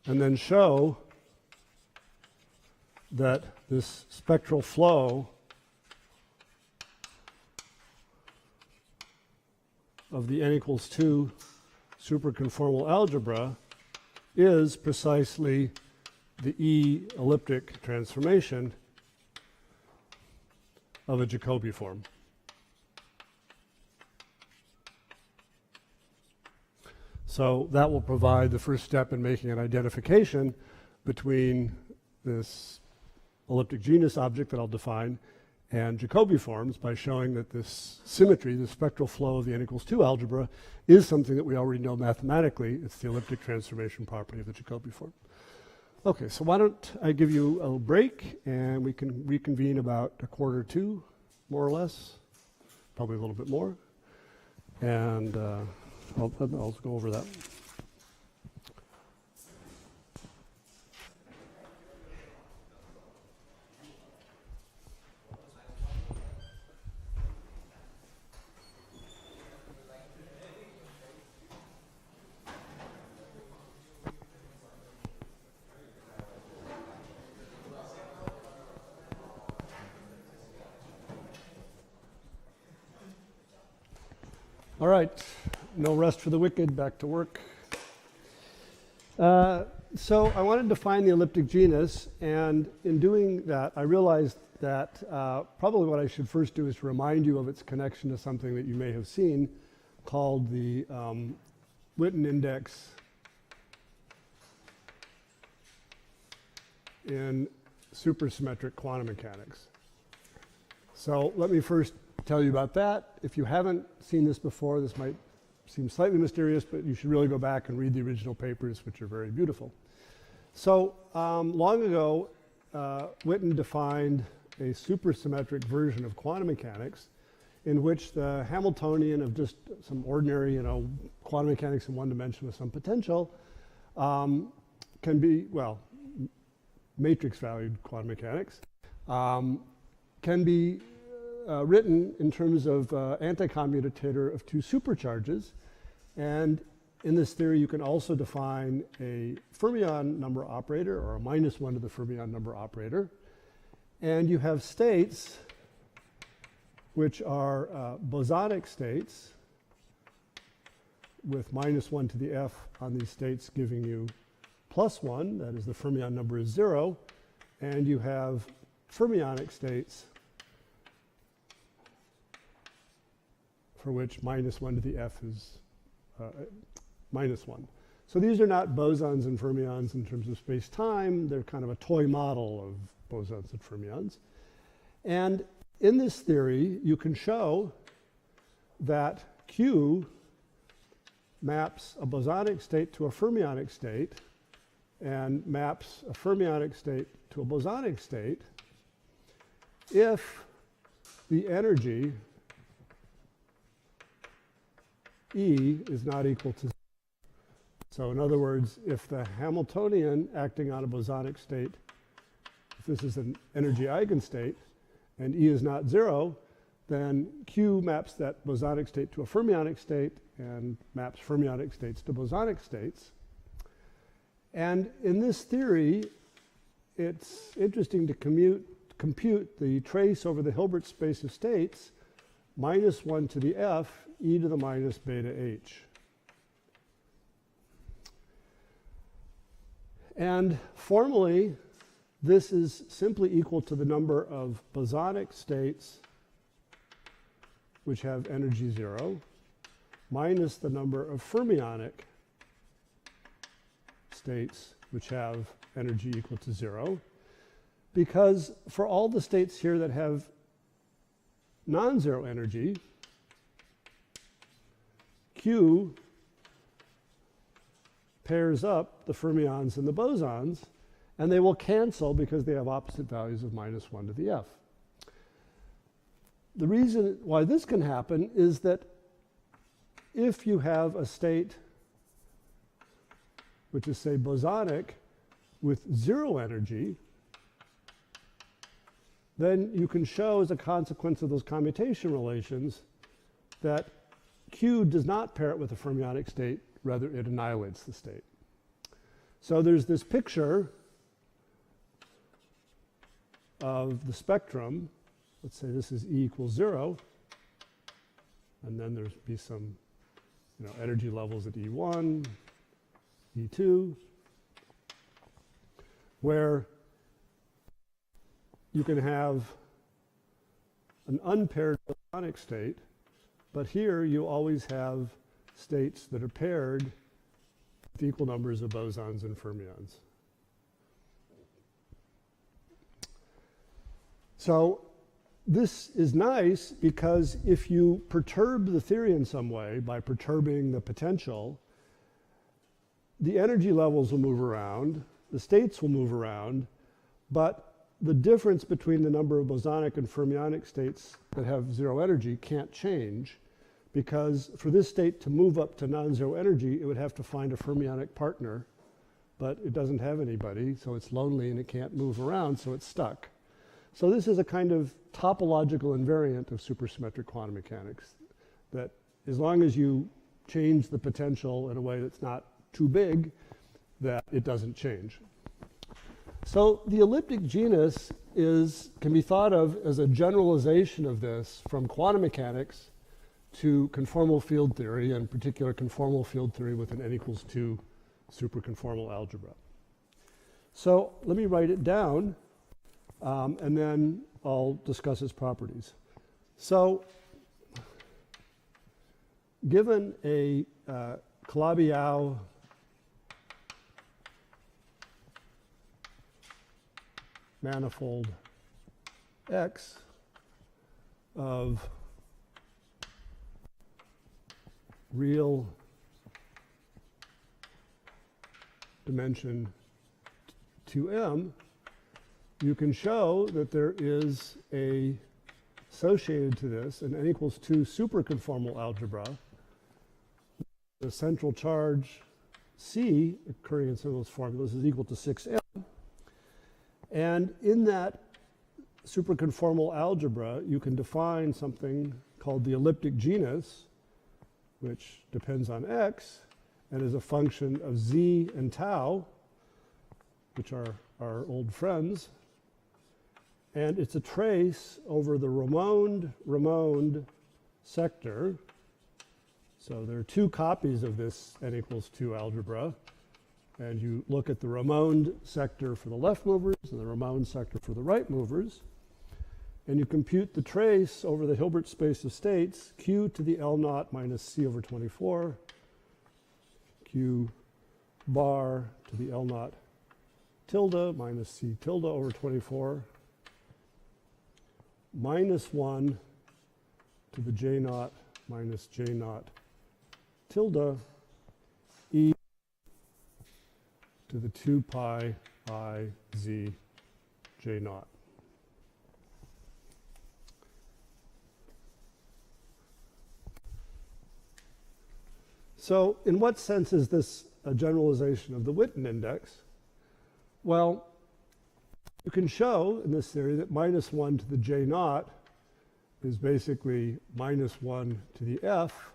and then show that this spectral flow of the n equals 2 superconformal algebra is precisely the E elliptic transformation of a Jacobi form. So that will provide the first step in making an identification between this elliptic genus object that I'll define and Jacobi forms by showing that this symmetry, the spectral flow of the n equals 2 algebra, is something that we already know mathematically. It's the elliptic transformation property of the Jacobi form. Okay, so why don't I give you a break and we can reconvene about a quarter to, more or less, probably a little bit more, and I'll go over that. All right, no rest for the wicked, back to work. So I wanted to find the elliptic genus, and in doing that, I realized that probably what I should first do is to remind you of its connection to something that you may have seen called the Witten index in supersymmetric quantum mechanics. So let me first tell you about that. If you haven't seen this before, this might seem slightly mysterious, but you should really go back and read the original papers, which are very beautiful. So long ago, Witten defined a supersymmetric version of quantum mechanics in which the Hamiltonian of just some ordinary, quantum mechanics in one dimension with some potential can be, well, matrix valued quantum mechanics can be written in terms of anti-commutator of two supercharges. And in this theory, you can also define a fermion number operator, or a -1 to the fermion number operator. And you have states which are bosonic states with -1 to the f on these states giving you +1, that is the fermion number is 0, and you have fermionic states for which -1 to the f is -1. So these are not bosons and fermions in terms of space-time. They're kind of a toy model of bosons and fermions. And in this theory, you can show that Q maps a bosonic state to a fermionic state and maps a fermionic state to a bosonic state if the energy E is not equal to 0. So in other words, if the Hamiltonian acting on a bosonic state, if this is an energy eigenstate, and E is not 0, then Q maps that bosonic state to a fermionic state and maps fermionic states to bosonic states. And in this theory, it's interesting to compute the trace over the Hilbert space of states, -1 to the f, e to the minus beta h. And formally, this is simply equal to the number of bosonic states which have energy 0 minus the number of fermionic states which have energy equal to 0, because for all the states here that have non-zero energy, Q pairs up the fermions and the bosons, and they will cancel because they have opposite values of -1 to the f. The reason why this can happen is that if you have a state which is, say, bosonic with 0 energy, then you can show as a consequence of those commutation relations that Q does not pair it with a fermionic state, rather it annihilates the state. So there's this picture of the spectrum. Let's say this is E equals 0, and then there's be some energy levels at E1, E2, where you can have an unpaired bosonic state, but here you always have states that are paired with equal numbers of bosons and fermions. So this is nice because if you perturb the theory in some way by perturbing the potential, the energy levels will move around, the states will move around, but the difference between the number of bosonic and fermionic states that have 0 energy can't change, because for this state to move up to non-zero energy, it would have to find a fermionic partner, but it doesn't have anybody, so it's lonely and it can't move around, so it's stuck. So this is a kind of topological invariant of supersymmetric quantum mechanics, that as long as you change the potential in a way that's not too big, that it doesn't change. So the elliptic genus can be thought of as a generalization of this from quantum mechanics to conformal field theory, and in particular conformal field theory with an n equals 2 superconformal algebra. So let me write it down, and then I'll discuss its properties. So given a Calabi-Yau manifold X of real dimension 2m, you can show that there is associated to this an n equals 2 superconformal algebra, the central charge C occurring in some of those formulas is equal to 6m. And in that superconformal algebra, you can define something called the elliptic genus, which depends on x and is a function of z and tau, which are our old friends. And it's a trace over the Ramonde sector. So there are two copies of this n equals 2 algebra. And you look at the Ramonde sector for the left movers and the Ramonde sector for the right movers. And you compute the trace over the Hilbert space of states, q to the L naught minus c over 24, q bar to the L naught tilde minus c tilde over 24, minus 1 to the j naught minus j naught tilde e to the 2 pi I z j naught. So in what sense is this a generalization of the Witten index? Well, you can show in this theory that minus 1 to the j naught is basically minus 1 to the f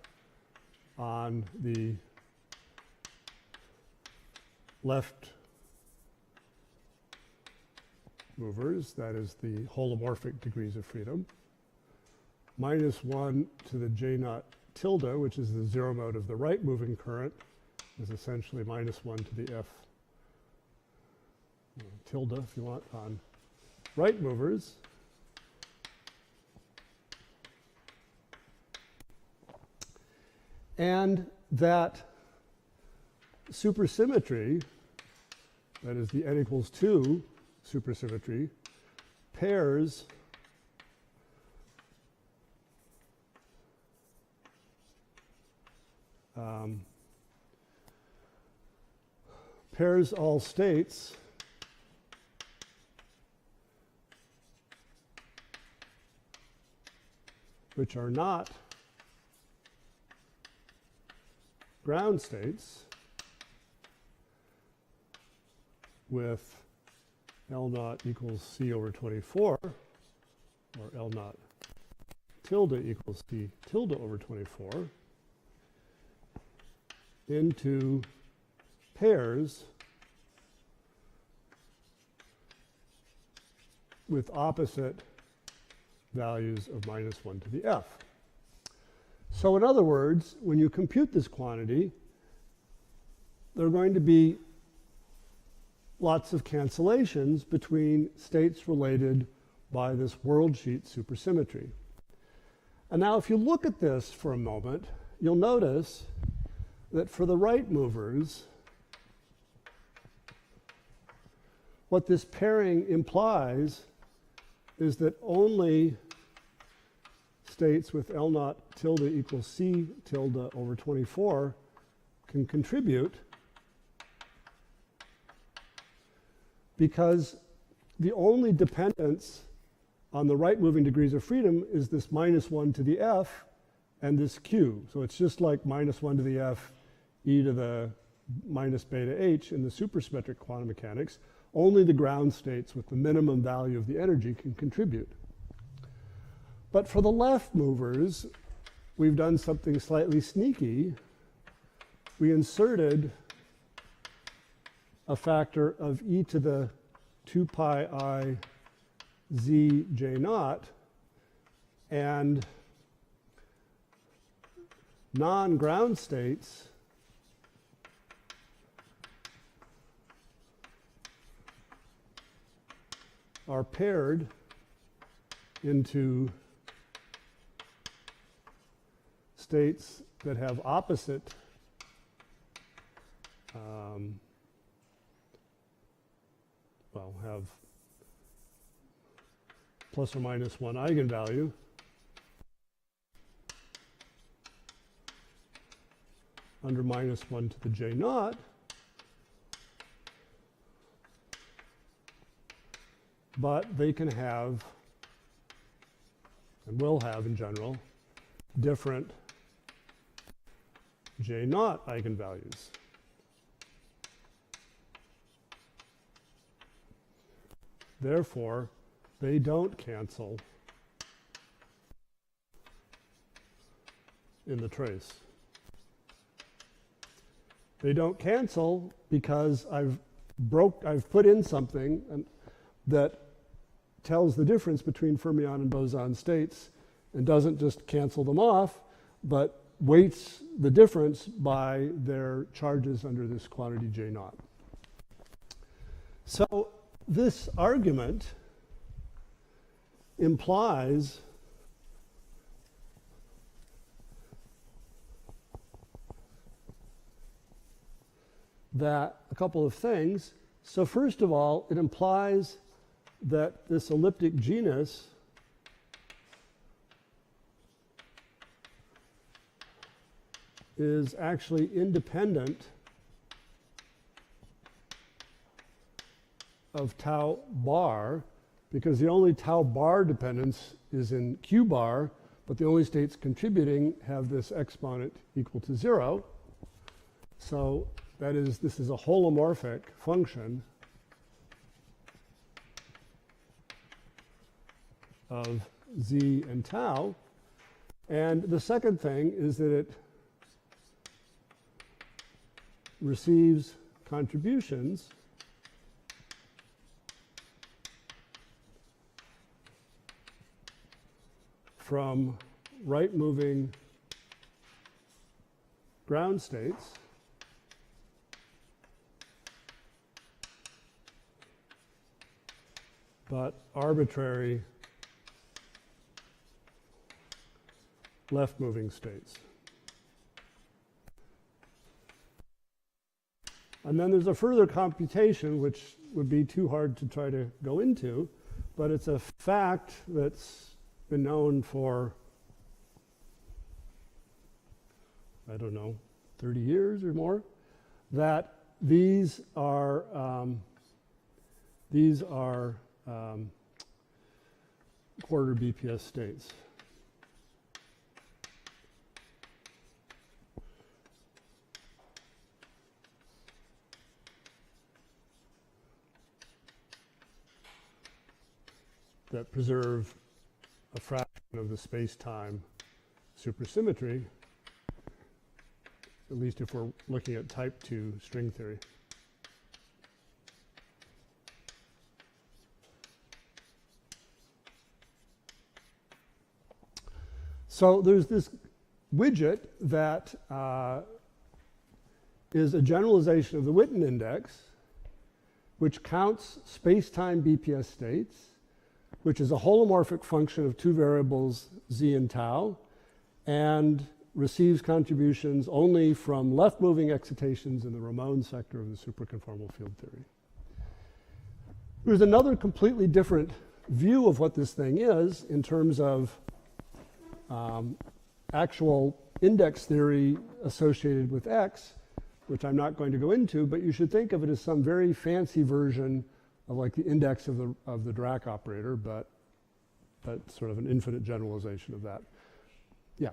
on the left movers, that is the holomorphic degrees of freedom, minus 1 to the j naught tilde, which is the zero mode of the right moving current, is essentially minus 1 to the f tilde, if you want, on right movers. And that supersymmetry, that is the n equals 2 supersymmetry, pairs pairs all states which are not ground states with L naught equals C over 24, or L naught tilde equals C tilde over 24, into pairs with opposite values of minus 1 to the f. So in other words, when you compute this quantity, there are going to be lots of cancellations between states related by this worldsheet supersymmetry. And now if you look at this for a moment, you'll notice that for the right movers, what this pairing implies is that only states with L naught tilde equals C tilde over 24 can contribute, because the only dependence on the right moving degrees of freedom is this minus 1 to the f and this q. So it's just like minus 1 to the f e to the minus beta h in the supersymmetric quantum mechanics. Only the ground states with the minimum value of the energy can contribute. But for the left movers, we've done something slightly sneaky. We inserted a factor of e to the 2 pi I z j naught, and non-ground states are paired into states that have opposite have plus or minus 1 eigenvalue, under minus 1 to the j naught, but they can have, and will have in general, different j naught eigenvalues. Therefore, They don't cancel in the trace. They don't cancel because I've put in something that tells the difference between fermion and boson states and doesn't just cancel them off, but weights the difference by their charges under this quantity J naught. So this argument implies that a couple of things. So first of all, it implies that this elliptic genus is actually independent of tau bar, because the only tau bar dependence is in Q bar, but the only states contributing have this exponent equal to 0. So that is, this is a holomorphic function of z and tau. And the second thing is that it receives contributions from right-moving ground states but arbitrary left-moving states. And then there's a further computation, which would be too hard to try to go into, but it's a fact that's been known for, I don't know, 30 years or more, that these are quarter BPS states. That preserve a fraction of the space-time supersymmetry, at least if we're looking at type 2 string theory. So there's this widget that is a generalization of the Witten index, which counts space-time BPS states, which is a holomorphic function of two variables, z and tau, and receives contributions only from left-moving excitations in the Ramon sector of the superconformal field theory. There's another completely different view of what this thing is in terms of actual index theory associated with X, which I'm not going to go into, but you should think of it as some very fancy version of like the index of the Dirac operator, but that's sort of an infinite generalization of that. Yeah.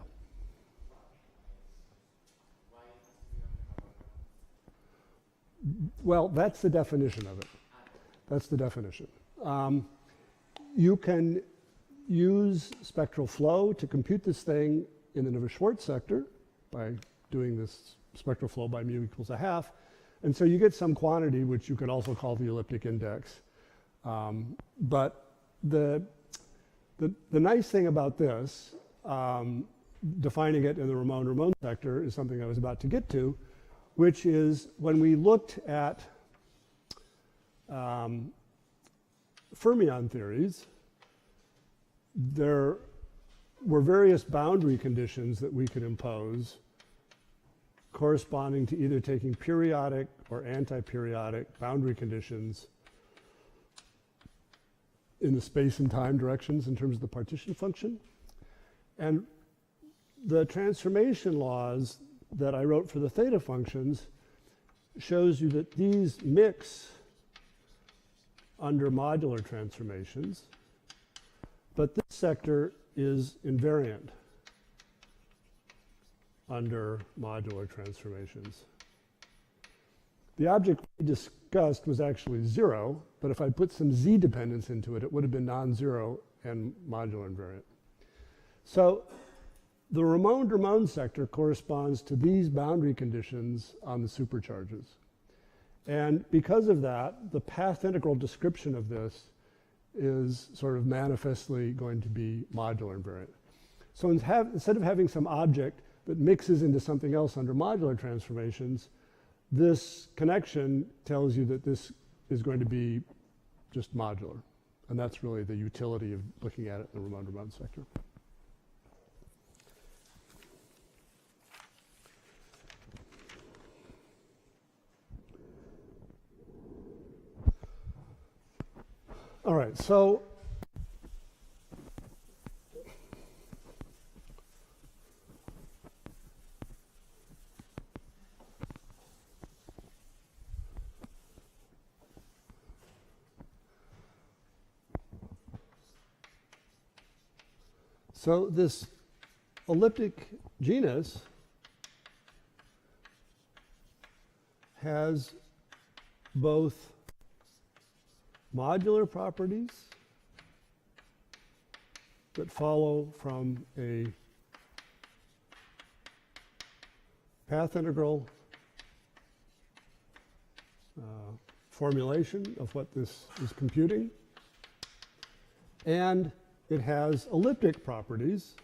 Well, that's the definition of it. That's the definition. You can use spectral flow to compute this thing in the Navier-Schwarz sector by doing this spectral flow by mu equals 1/2. And so you get some quantity, which you could also call the elliptic index. But the nice thing about this, defining it in the Ramon sector, is something I was about to get to, which is when we looked at fermion theories, there were various boundary conditions that we could impose corresponding to either taking periodic or anti-periodic boundary conditions in the space and time directions in terms of the partition function. And the transformation laws that I wrote for the theta functions shows you that these mix under modular transformations, but this sector is invariant under modular transformations. The object we discussed was actually 0, but if I put some z dependence into it, it would have been non-zero and modular invariant. So the Ramond-Ramond sector corresponds to these boundary conditions on the supercharges. And because of that, the path integral description of this is sort of manifestly going to be modular invariant. So instead of having some object that mixes into something else under modular transformations, this connection tells you that this is going to be just modular. And that's really the utility of looking at it in the Ramond-Ramond sector. All right, so this elliptic genus has both modular properties that follow from a path integral formulation of what this is computing, and it has elliptic properties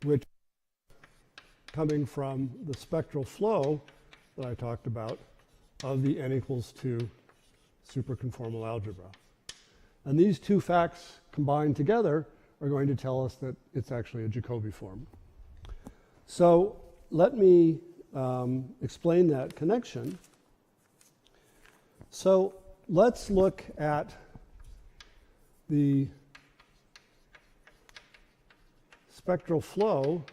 which coming from the spectral flow that I talked about of the n equals 2 superconformal algebra. And these two facts combined together are going to tell us that it's actually a Jacobi form. So let me explain that connection. So let's look at the spectral flow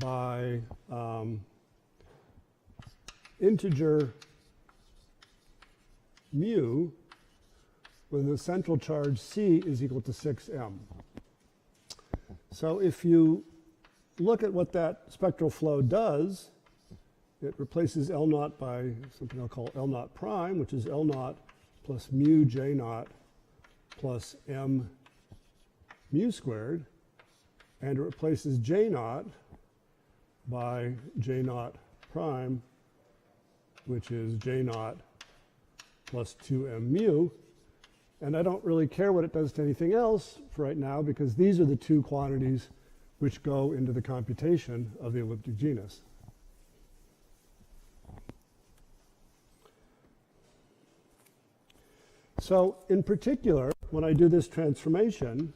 by integer mu when the central charge C is equal to 6m. So if you look at what that spectral flow does, it replaces L naught by something I'll call L naught prime, which is L naught plus mu J naught plus m mu squared, and it replaces J naught by J naught prime, which is J naught plus 2m mu. And I don't really care what it does to anything else for right now, because these are the two quantities which go into the computation of the elliptic genus. So in particular, when I do this transformation,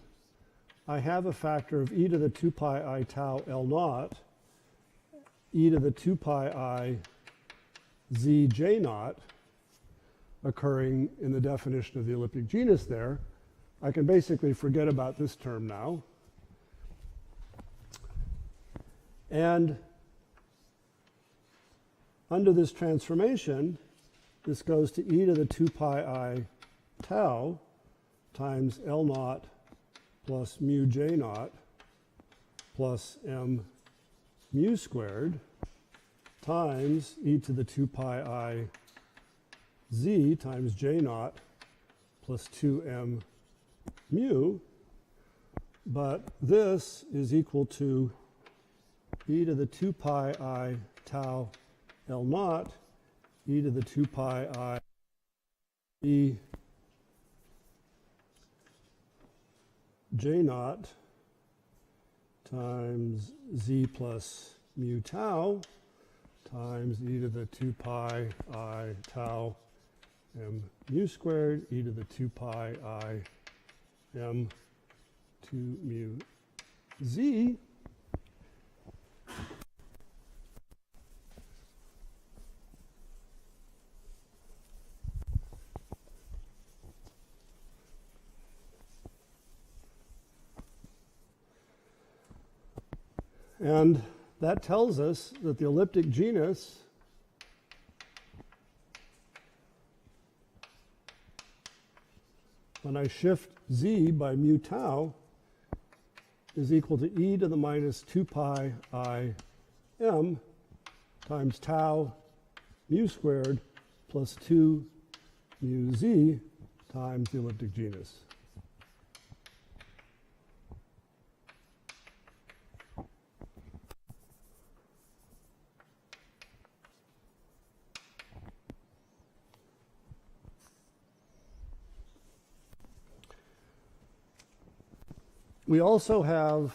I have a factor of e to the 2 pi I tau L naught, e to the 2 pi I z J naught occurring in the definition of the elliptic genus there. I can basically forget about this term now. And under this transformation, this goes to e to the 2 pi I tau times L naught plus mu J naught plus m mu squared times e to the 2 pi I z times J naught plus 2m mu, but this is equal to e to the 2 pi I tau L naught, e to the 2 pi I e J naught times z plus mu tau times e to the 2 pi I tau m mu squared, e to the 2 pi I m 2 mu z. And that tells us that the elliptic genus when I shift z by mu tau is equal to e to the minus 2 pi I m times tau mu squared plus 2 mu z times the elliptic genus. We also have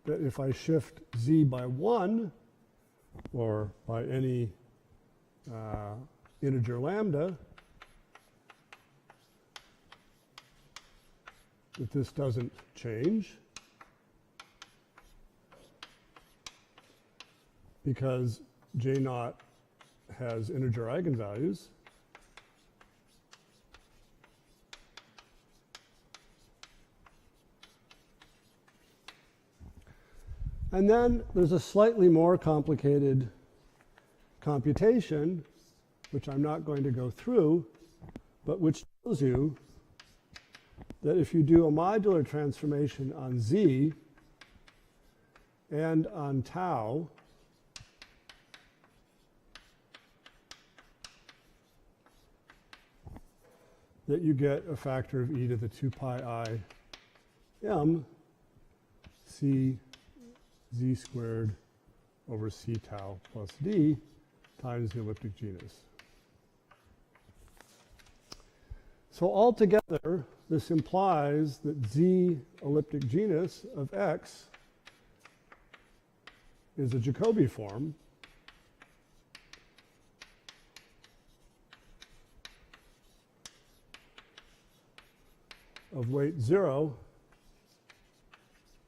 that if I shift z by 1, or by any integer lambda, that this doesn't change, because J naught has integer eigenvalues. And then there's a slightly more complicated computation, which I'm not going to go through, but which tells you that if you do a modular transformation on z and on tau, that you get a factor of e to the 2 pi I m c z squared over c tau plus d times the elliptic genus. So altogether, this implies that z elliptic genus of x is a Jacobi form of weight 0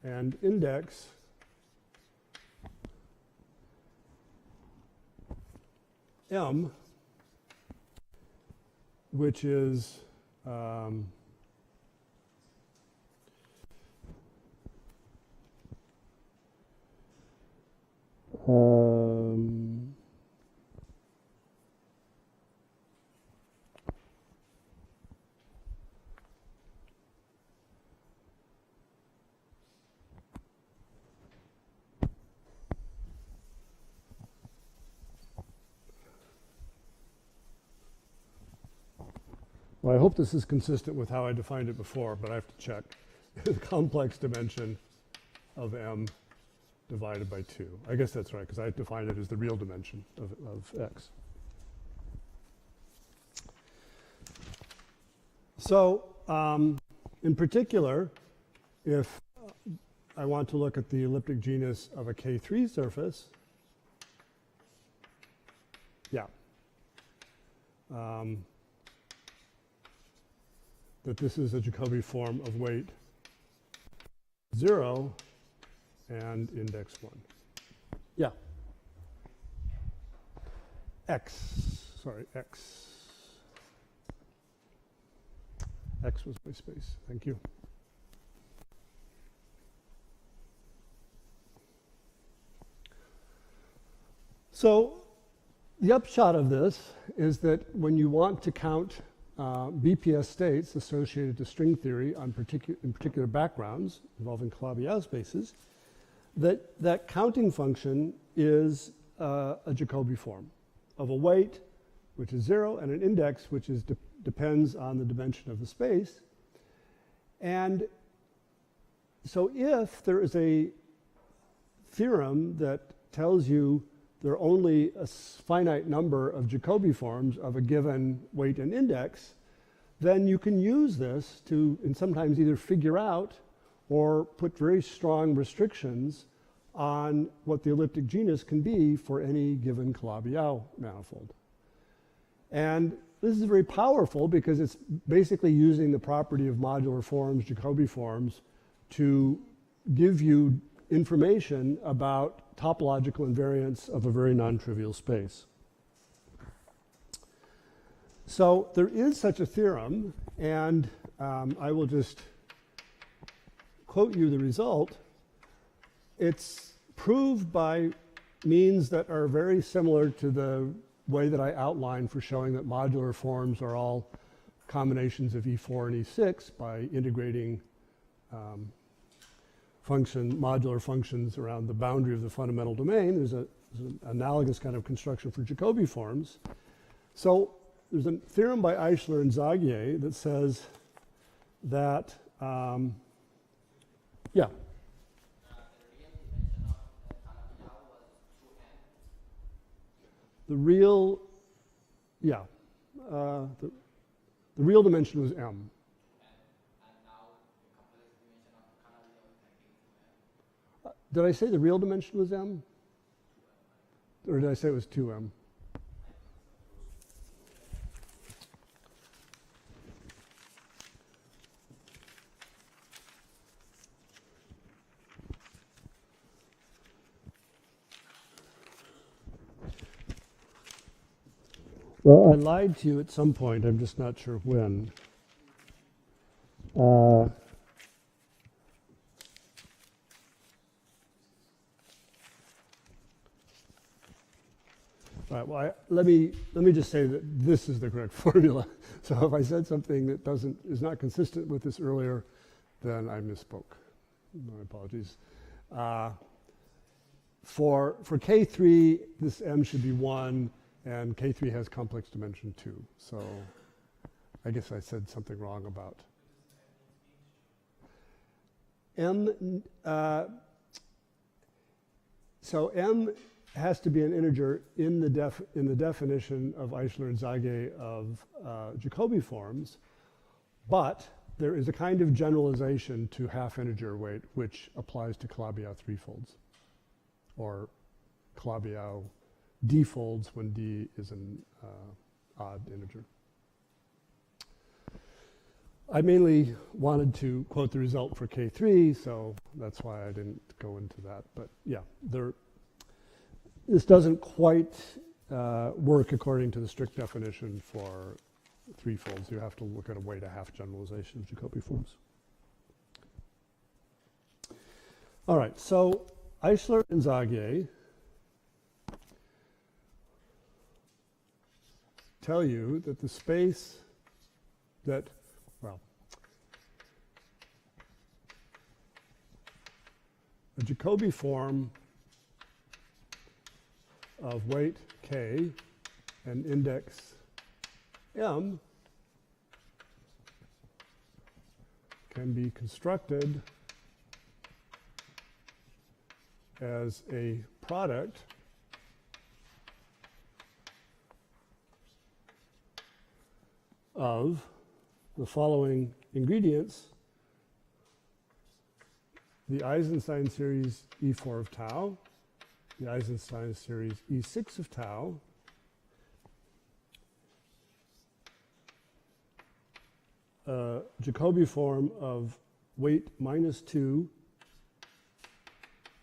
and index m, which is well, I hope this is consistent with how I defined it before, but I have to check. The complex dimension of m divided by 2. I guess that's right, because I defined it as the real dimension of x. So, in particular, if I want to look at the elliptic genus of a K3 surface, yeah, that this is a Jacobi form of weight 0 and index 1. Yeah. X. X was my space. Thank you. So the upshot of this is that when you want to count BPS states associated to string theory on in particular backgrounds involving Calabi-Yau spaces, that counting function is a Jacobi form of a weight, which is 0, and an index, which is depends on the dimension of the space. And so if there is a theorem that tells you there are only a finite number of Jacobi forms of a given weight and index, then you can use this to, and sometimes either figure out or put very strong restrictions on what the elliptic genus can be for any given Calabi-Yau manifold. And this is very powerful because it's basically using the property of modular forms, Jacobi forms, to give you information about topological invariance of a very non-trivial space. So there is such a theorem, and I will just quote you the result. It's proved by means that are very similar to the way that I outlined for showing that modular forms are all combinations of E4 and E6 by integrating modular functions around the boundary of the fundamental domain. There's an analogous kind of construction for Jacobi forms. So there's a theorem by Eichler and Zagier that says that, yeah. The real, yeah, the real dimension was M. Did I say the real dimension was M? Or did I say it was 2M? Well, I lied to you at some point. I'm just not sure when. Right, well, let me just say that this is the correct formula. So if I said something that is not consistent with this earlier, then I misspoke. My apologies. For K3, this M should be 1, and K3 has complex dimension 2. So I guess I said something wrong about M. So M has to be an integer in the definition of Eichler and Zagier of Jacobi forms, but there is a kind of generalization to half integer weight which applies to Calabi-Yau threefolds, or Calabi-Yau d-folds when d is an odd integer. I mainly wanted to quote the result for K3, so that's why I didn't go into that. But yeah, this doesn't quite work according to the strict definition for threefolds. You have to look at a way to half generalization of Jacobi forms. All right, so Eichler and Zagier tell you that the space that, well, a Jacobi form of weight k and index m can be constructed as a product of the following ingredients: the Eisenstein series E4 of tau, the Eisenstein series E6 of tau, a Jacobi form of weight -2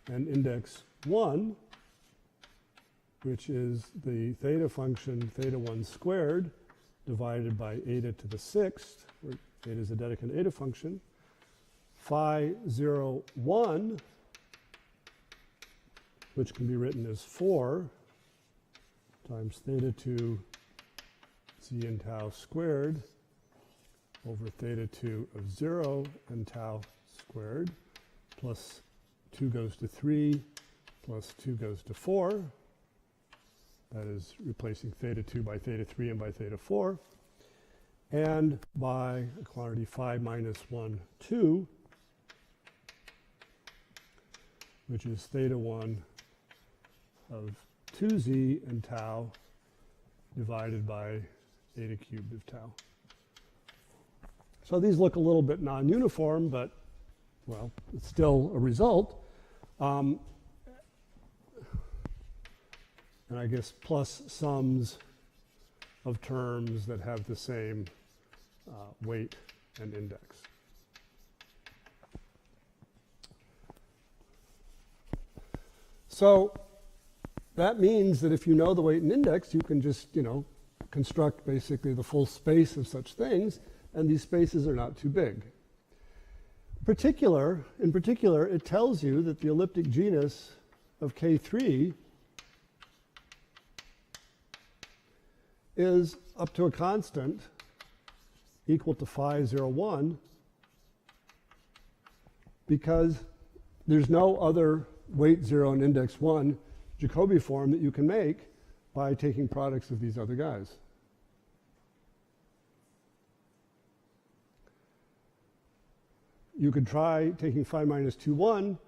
and index 1, which is the theta function theta 1 squared divided by eta to the 6th, where eta is a Dedekind eta function, phi 0, 1, which can be written as 4 times theta 2 z and tau squared over theta 2 of 0 and tau squared, plus 2 goes to 3, plus 2 goes to 4. That is replacing theta 2 by theta 3 and by theta 4. And by a quantity phi minus 1, 2, which is theta 1 of 2z and tau divided by eta cubed of tau. So these look a little bit non-uniform, but, well, it's still a result. And I guess plus sums of terms that have the same weight and index. So that means that if you know the weight and index, you can just, construct basically the full space of such things, and these spaces are not too big. In particular, it tells you that the elliptic genus of K3 is up to a constant equal to phi 0, 1, because there's no other weight 0 and index 1 Jacobi form that you can make by taking products of these other guys. You could try taking phi minus 2, 1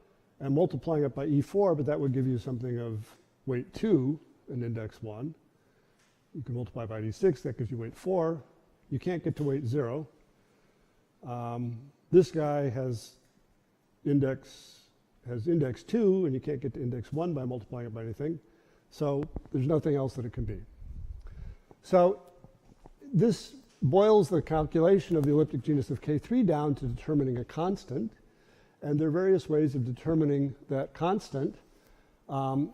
and multiplying it by E4, but that would give you something of weight 2 and index 1. You can multiply by D6, that gives you weight 4. You can't get to weight 0. This guy has index 2, and you can't get to index 1 by multiplying it by anything. So there's nothing else that it can be. So this boils the calculation of the elliptic genus of K3 down to determining a constant. And there are various ways of determining that constant. One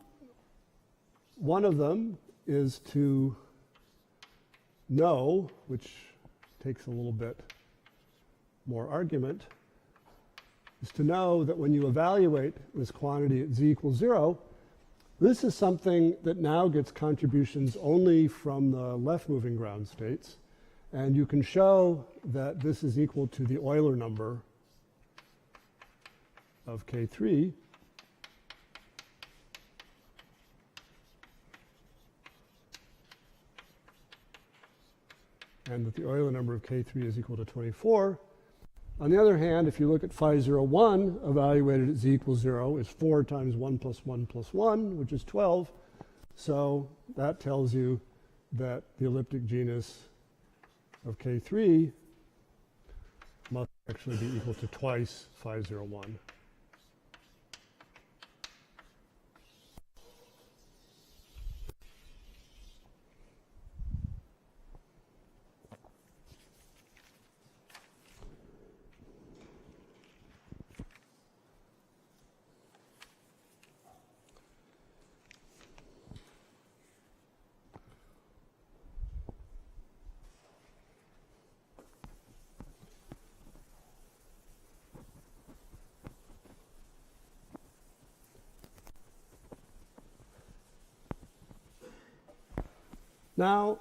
of them is to know, which takes a little bit more argument, is to know that when you evaluate this quantity at z equals 0, this is something that now gets contributions only from the left-moving ground states. And you can show that this is equal to the Euler number of K3. And that the Euler number of K3 is equal to 24. On the other hand, if you look at phi 0, 1, evaluated at z equals 0, is 4 times 1 plus 1 plus 1, which is 12. So that tells you that the elliptic genus of K3 must actually be equal to twice phi 0, 1. Now,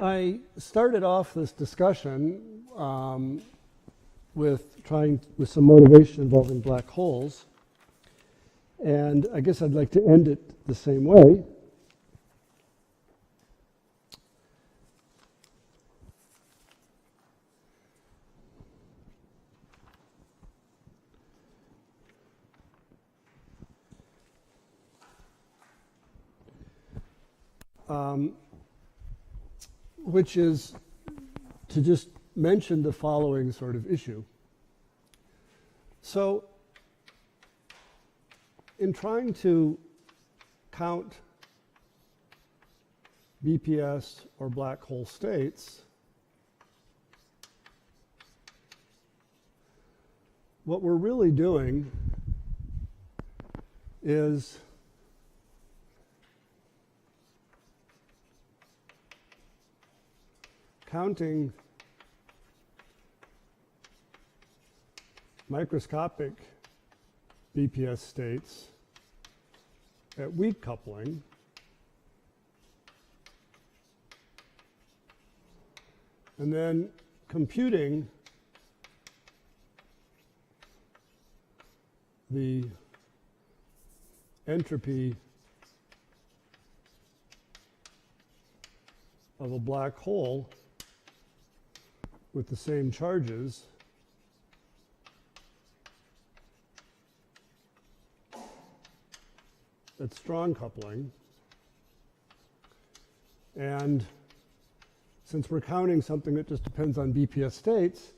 I started off this discussion with some motivation involving black holes, and I guess I'd like to end it the same way. Which is to just mention the following sort of issue. So, in trying to count BPS or black hole states, what we're really doing is counting microscopic BPS states at weak coupling and then computing the entropy of a black hole with the same charges at strong coupling. And since we're counting something that just depends on BPS states,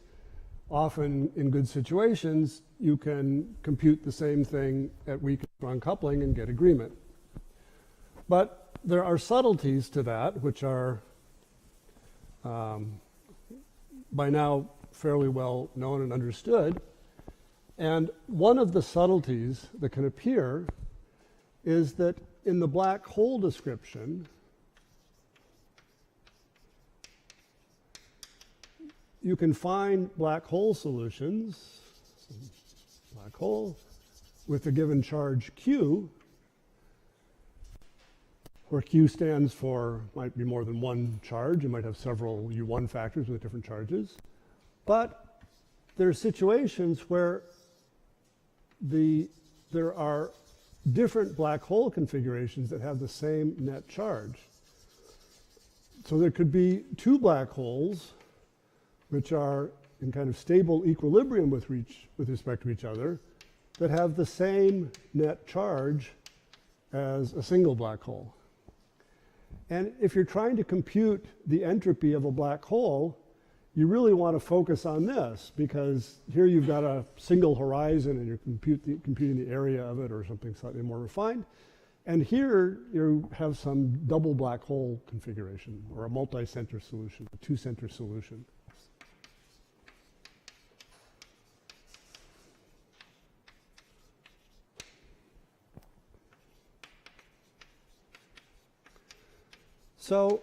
often in good situations, you can compute the same thing at weak and strong coupling and get agreement. But there are subtleties to that, which are by now fairly well known and understood. And one of the subtleties that can appear is that in the black hole description, you can find black hole solutions, black hole, with a given charge Q, where Q stands for, might be more than one charge. You might have several U1 factors with different charges. But there are situations where there are different black hole configurations that have the same net charge. So there could be two black holes which are in kind of stable equilibrium with respect to each other that have the same net charge as a single black hole. And if you're trying to compute the entropy of a black hole, you really want to focus on this, because here you've got a single horizon and you're computing the area of it or something slightly more refined. And here you have some double black hole configuration or a multi-center solution, a two-center solution. So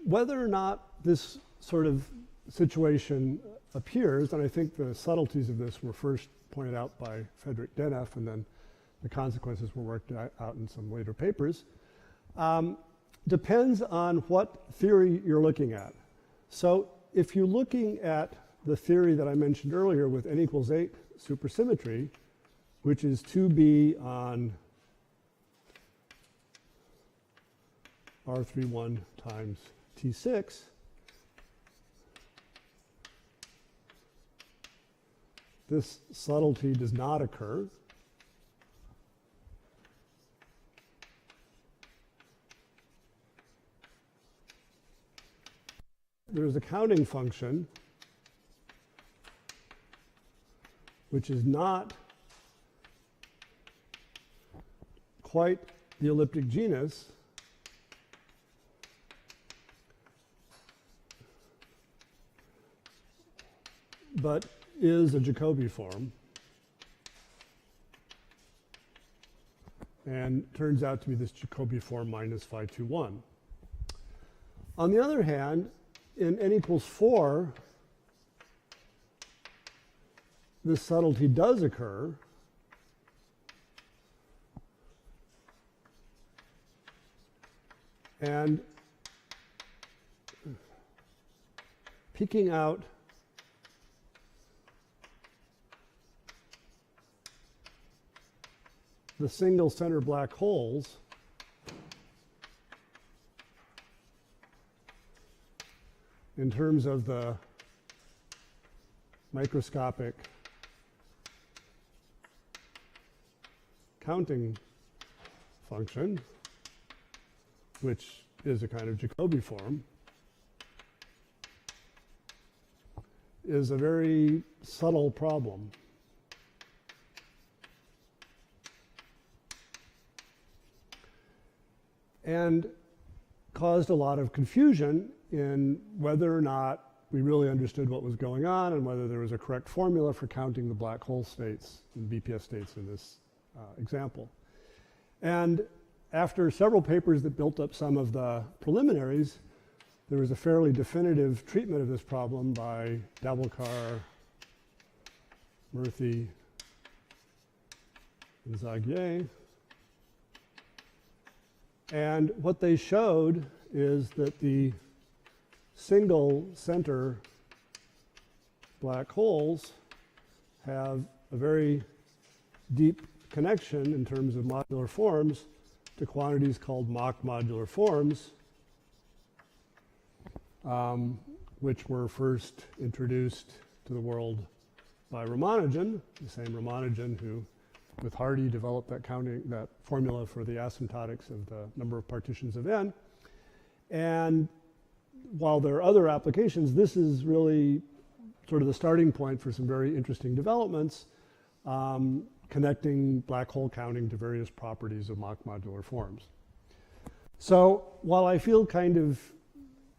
whether or not this sort of situation appears, and I think the subtleties of this were first pointed out by Frederick Deneff, and then the consequences were worked out in some later papers, depends on what theory you're looking at. So if you're looking at the theory that I mentioned earlier with n equals 8 supersymmetry, which is 2b on R31 times T6, this subtlety does not occur. There's a counting function which is not quite the elliptic genus, but is a Jacobi form, and turns out to be this Jacobi form minus phi 2, 1. On the other hand, in n equals 4, this subtlety does occur, and peeking out the single center black holes in terms of the microscopic counting function, which is a kind of Jacobi form, is a very subtle problem. And caused a lot of confusion in whether or not we really understood what was going on and whether there was a correct formula for counting the black hole states and BPS states in this example. And after several papers that built up some of the preliminaries, there was a fairly definitive treatment of this problem by Dabelkar, Murthy, and Zagier. And what they showed is that the single center black holes have a very deep connection in terms of modular forms to quantities called Mach modular forms, which were first introduced to the world by Ramanujan, the same Ramanujan who, with Harvey, developed that formula for the asymptotics of the number of partitions of n. And while there are other applications, this is really sort of the starting point for some very interesting developments, connecting black hole counting to various properties of Mach modular forms. So while I feel kind of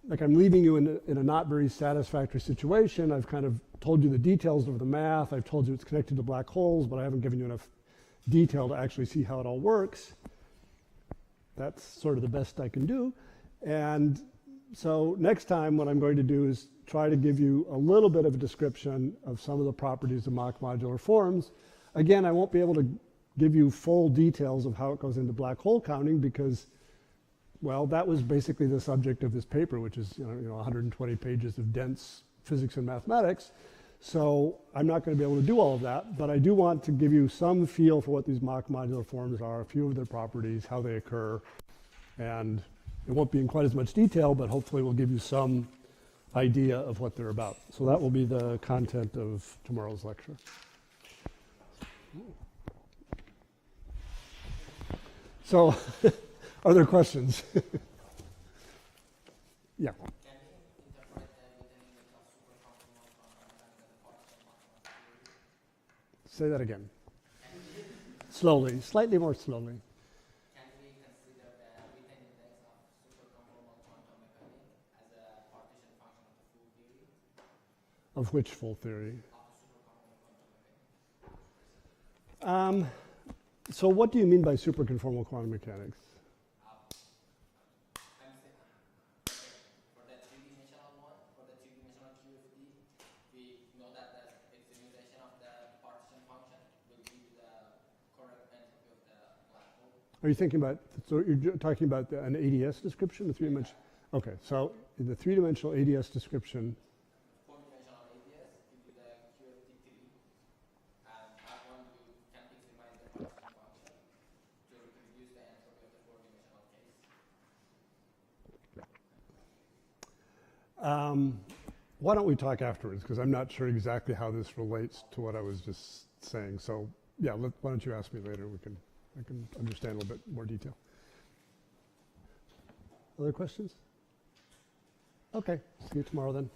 like I'm leaving you in a not very satisfactory situation, I've kind of told you the details of the math, I've told you it's connected to black holes, but I haven't given you enough detail to actually see how it all works. That's sort of the best I can do. And so next time what I'm going to do is try to give you a little bit of a description of some of the properties of Mach modular forms. Again, I won't be able to give you full details of how it goes into black hole counting because, well, that was basically the subject of this paper, which is 120 pages of dense physics and mathematics. So I'm not going to be able to do all of that, but I do want to give you some feel for what these mock modular forms are, a few of their properties, how they occur, and it won't be in quite as much detail, but hopefully we'll give you some idea of what they're about. So that will be the content of tomorrow's lecture. So, are there questions? Yeah. Say that again. Slowly, slightly more slowly. Can we consider the written index of superconformal quantum mechanics as a partition function of the full theory? Of which full theory? Of the superconformal quantum mechanics. So what do you mean by superconformal quantum mechanics? I'm saying, for the three-dimensional one, for the three-dimensional QFT, we know that the externalization of the partition function will give the correct entropy of the black hole. Are you thinking about, so you're talking about an ADS description, the three-dimensional? Okay, so in the three-dimensional ADS description, Four-dimensional ADS give you the QFT3, and that one you can maximize the partition function to reduce the entropy of the four-dimensional case. why don't we talk afterwards? Because I'm not sure exactly how this relates to what I was just saying. So yeah, why don't you ask me later? I can understand a little bit more detail. Other questions? Okay, see you tomorrow then.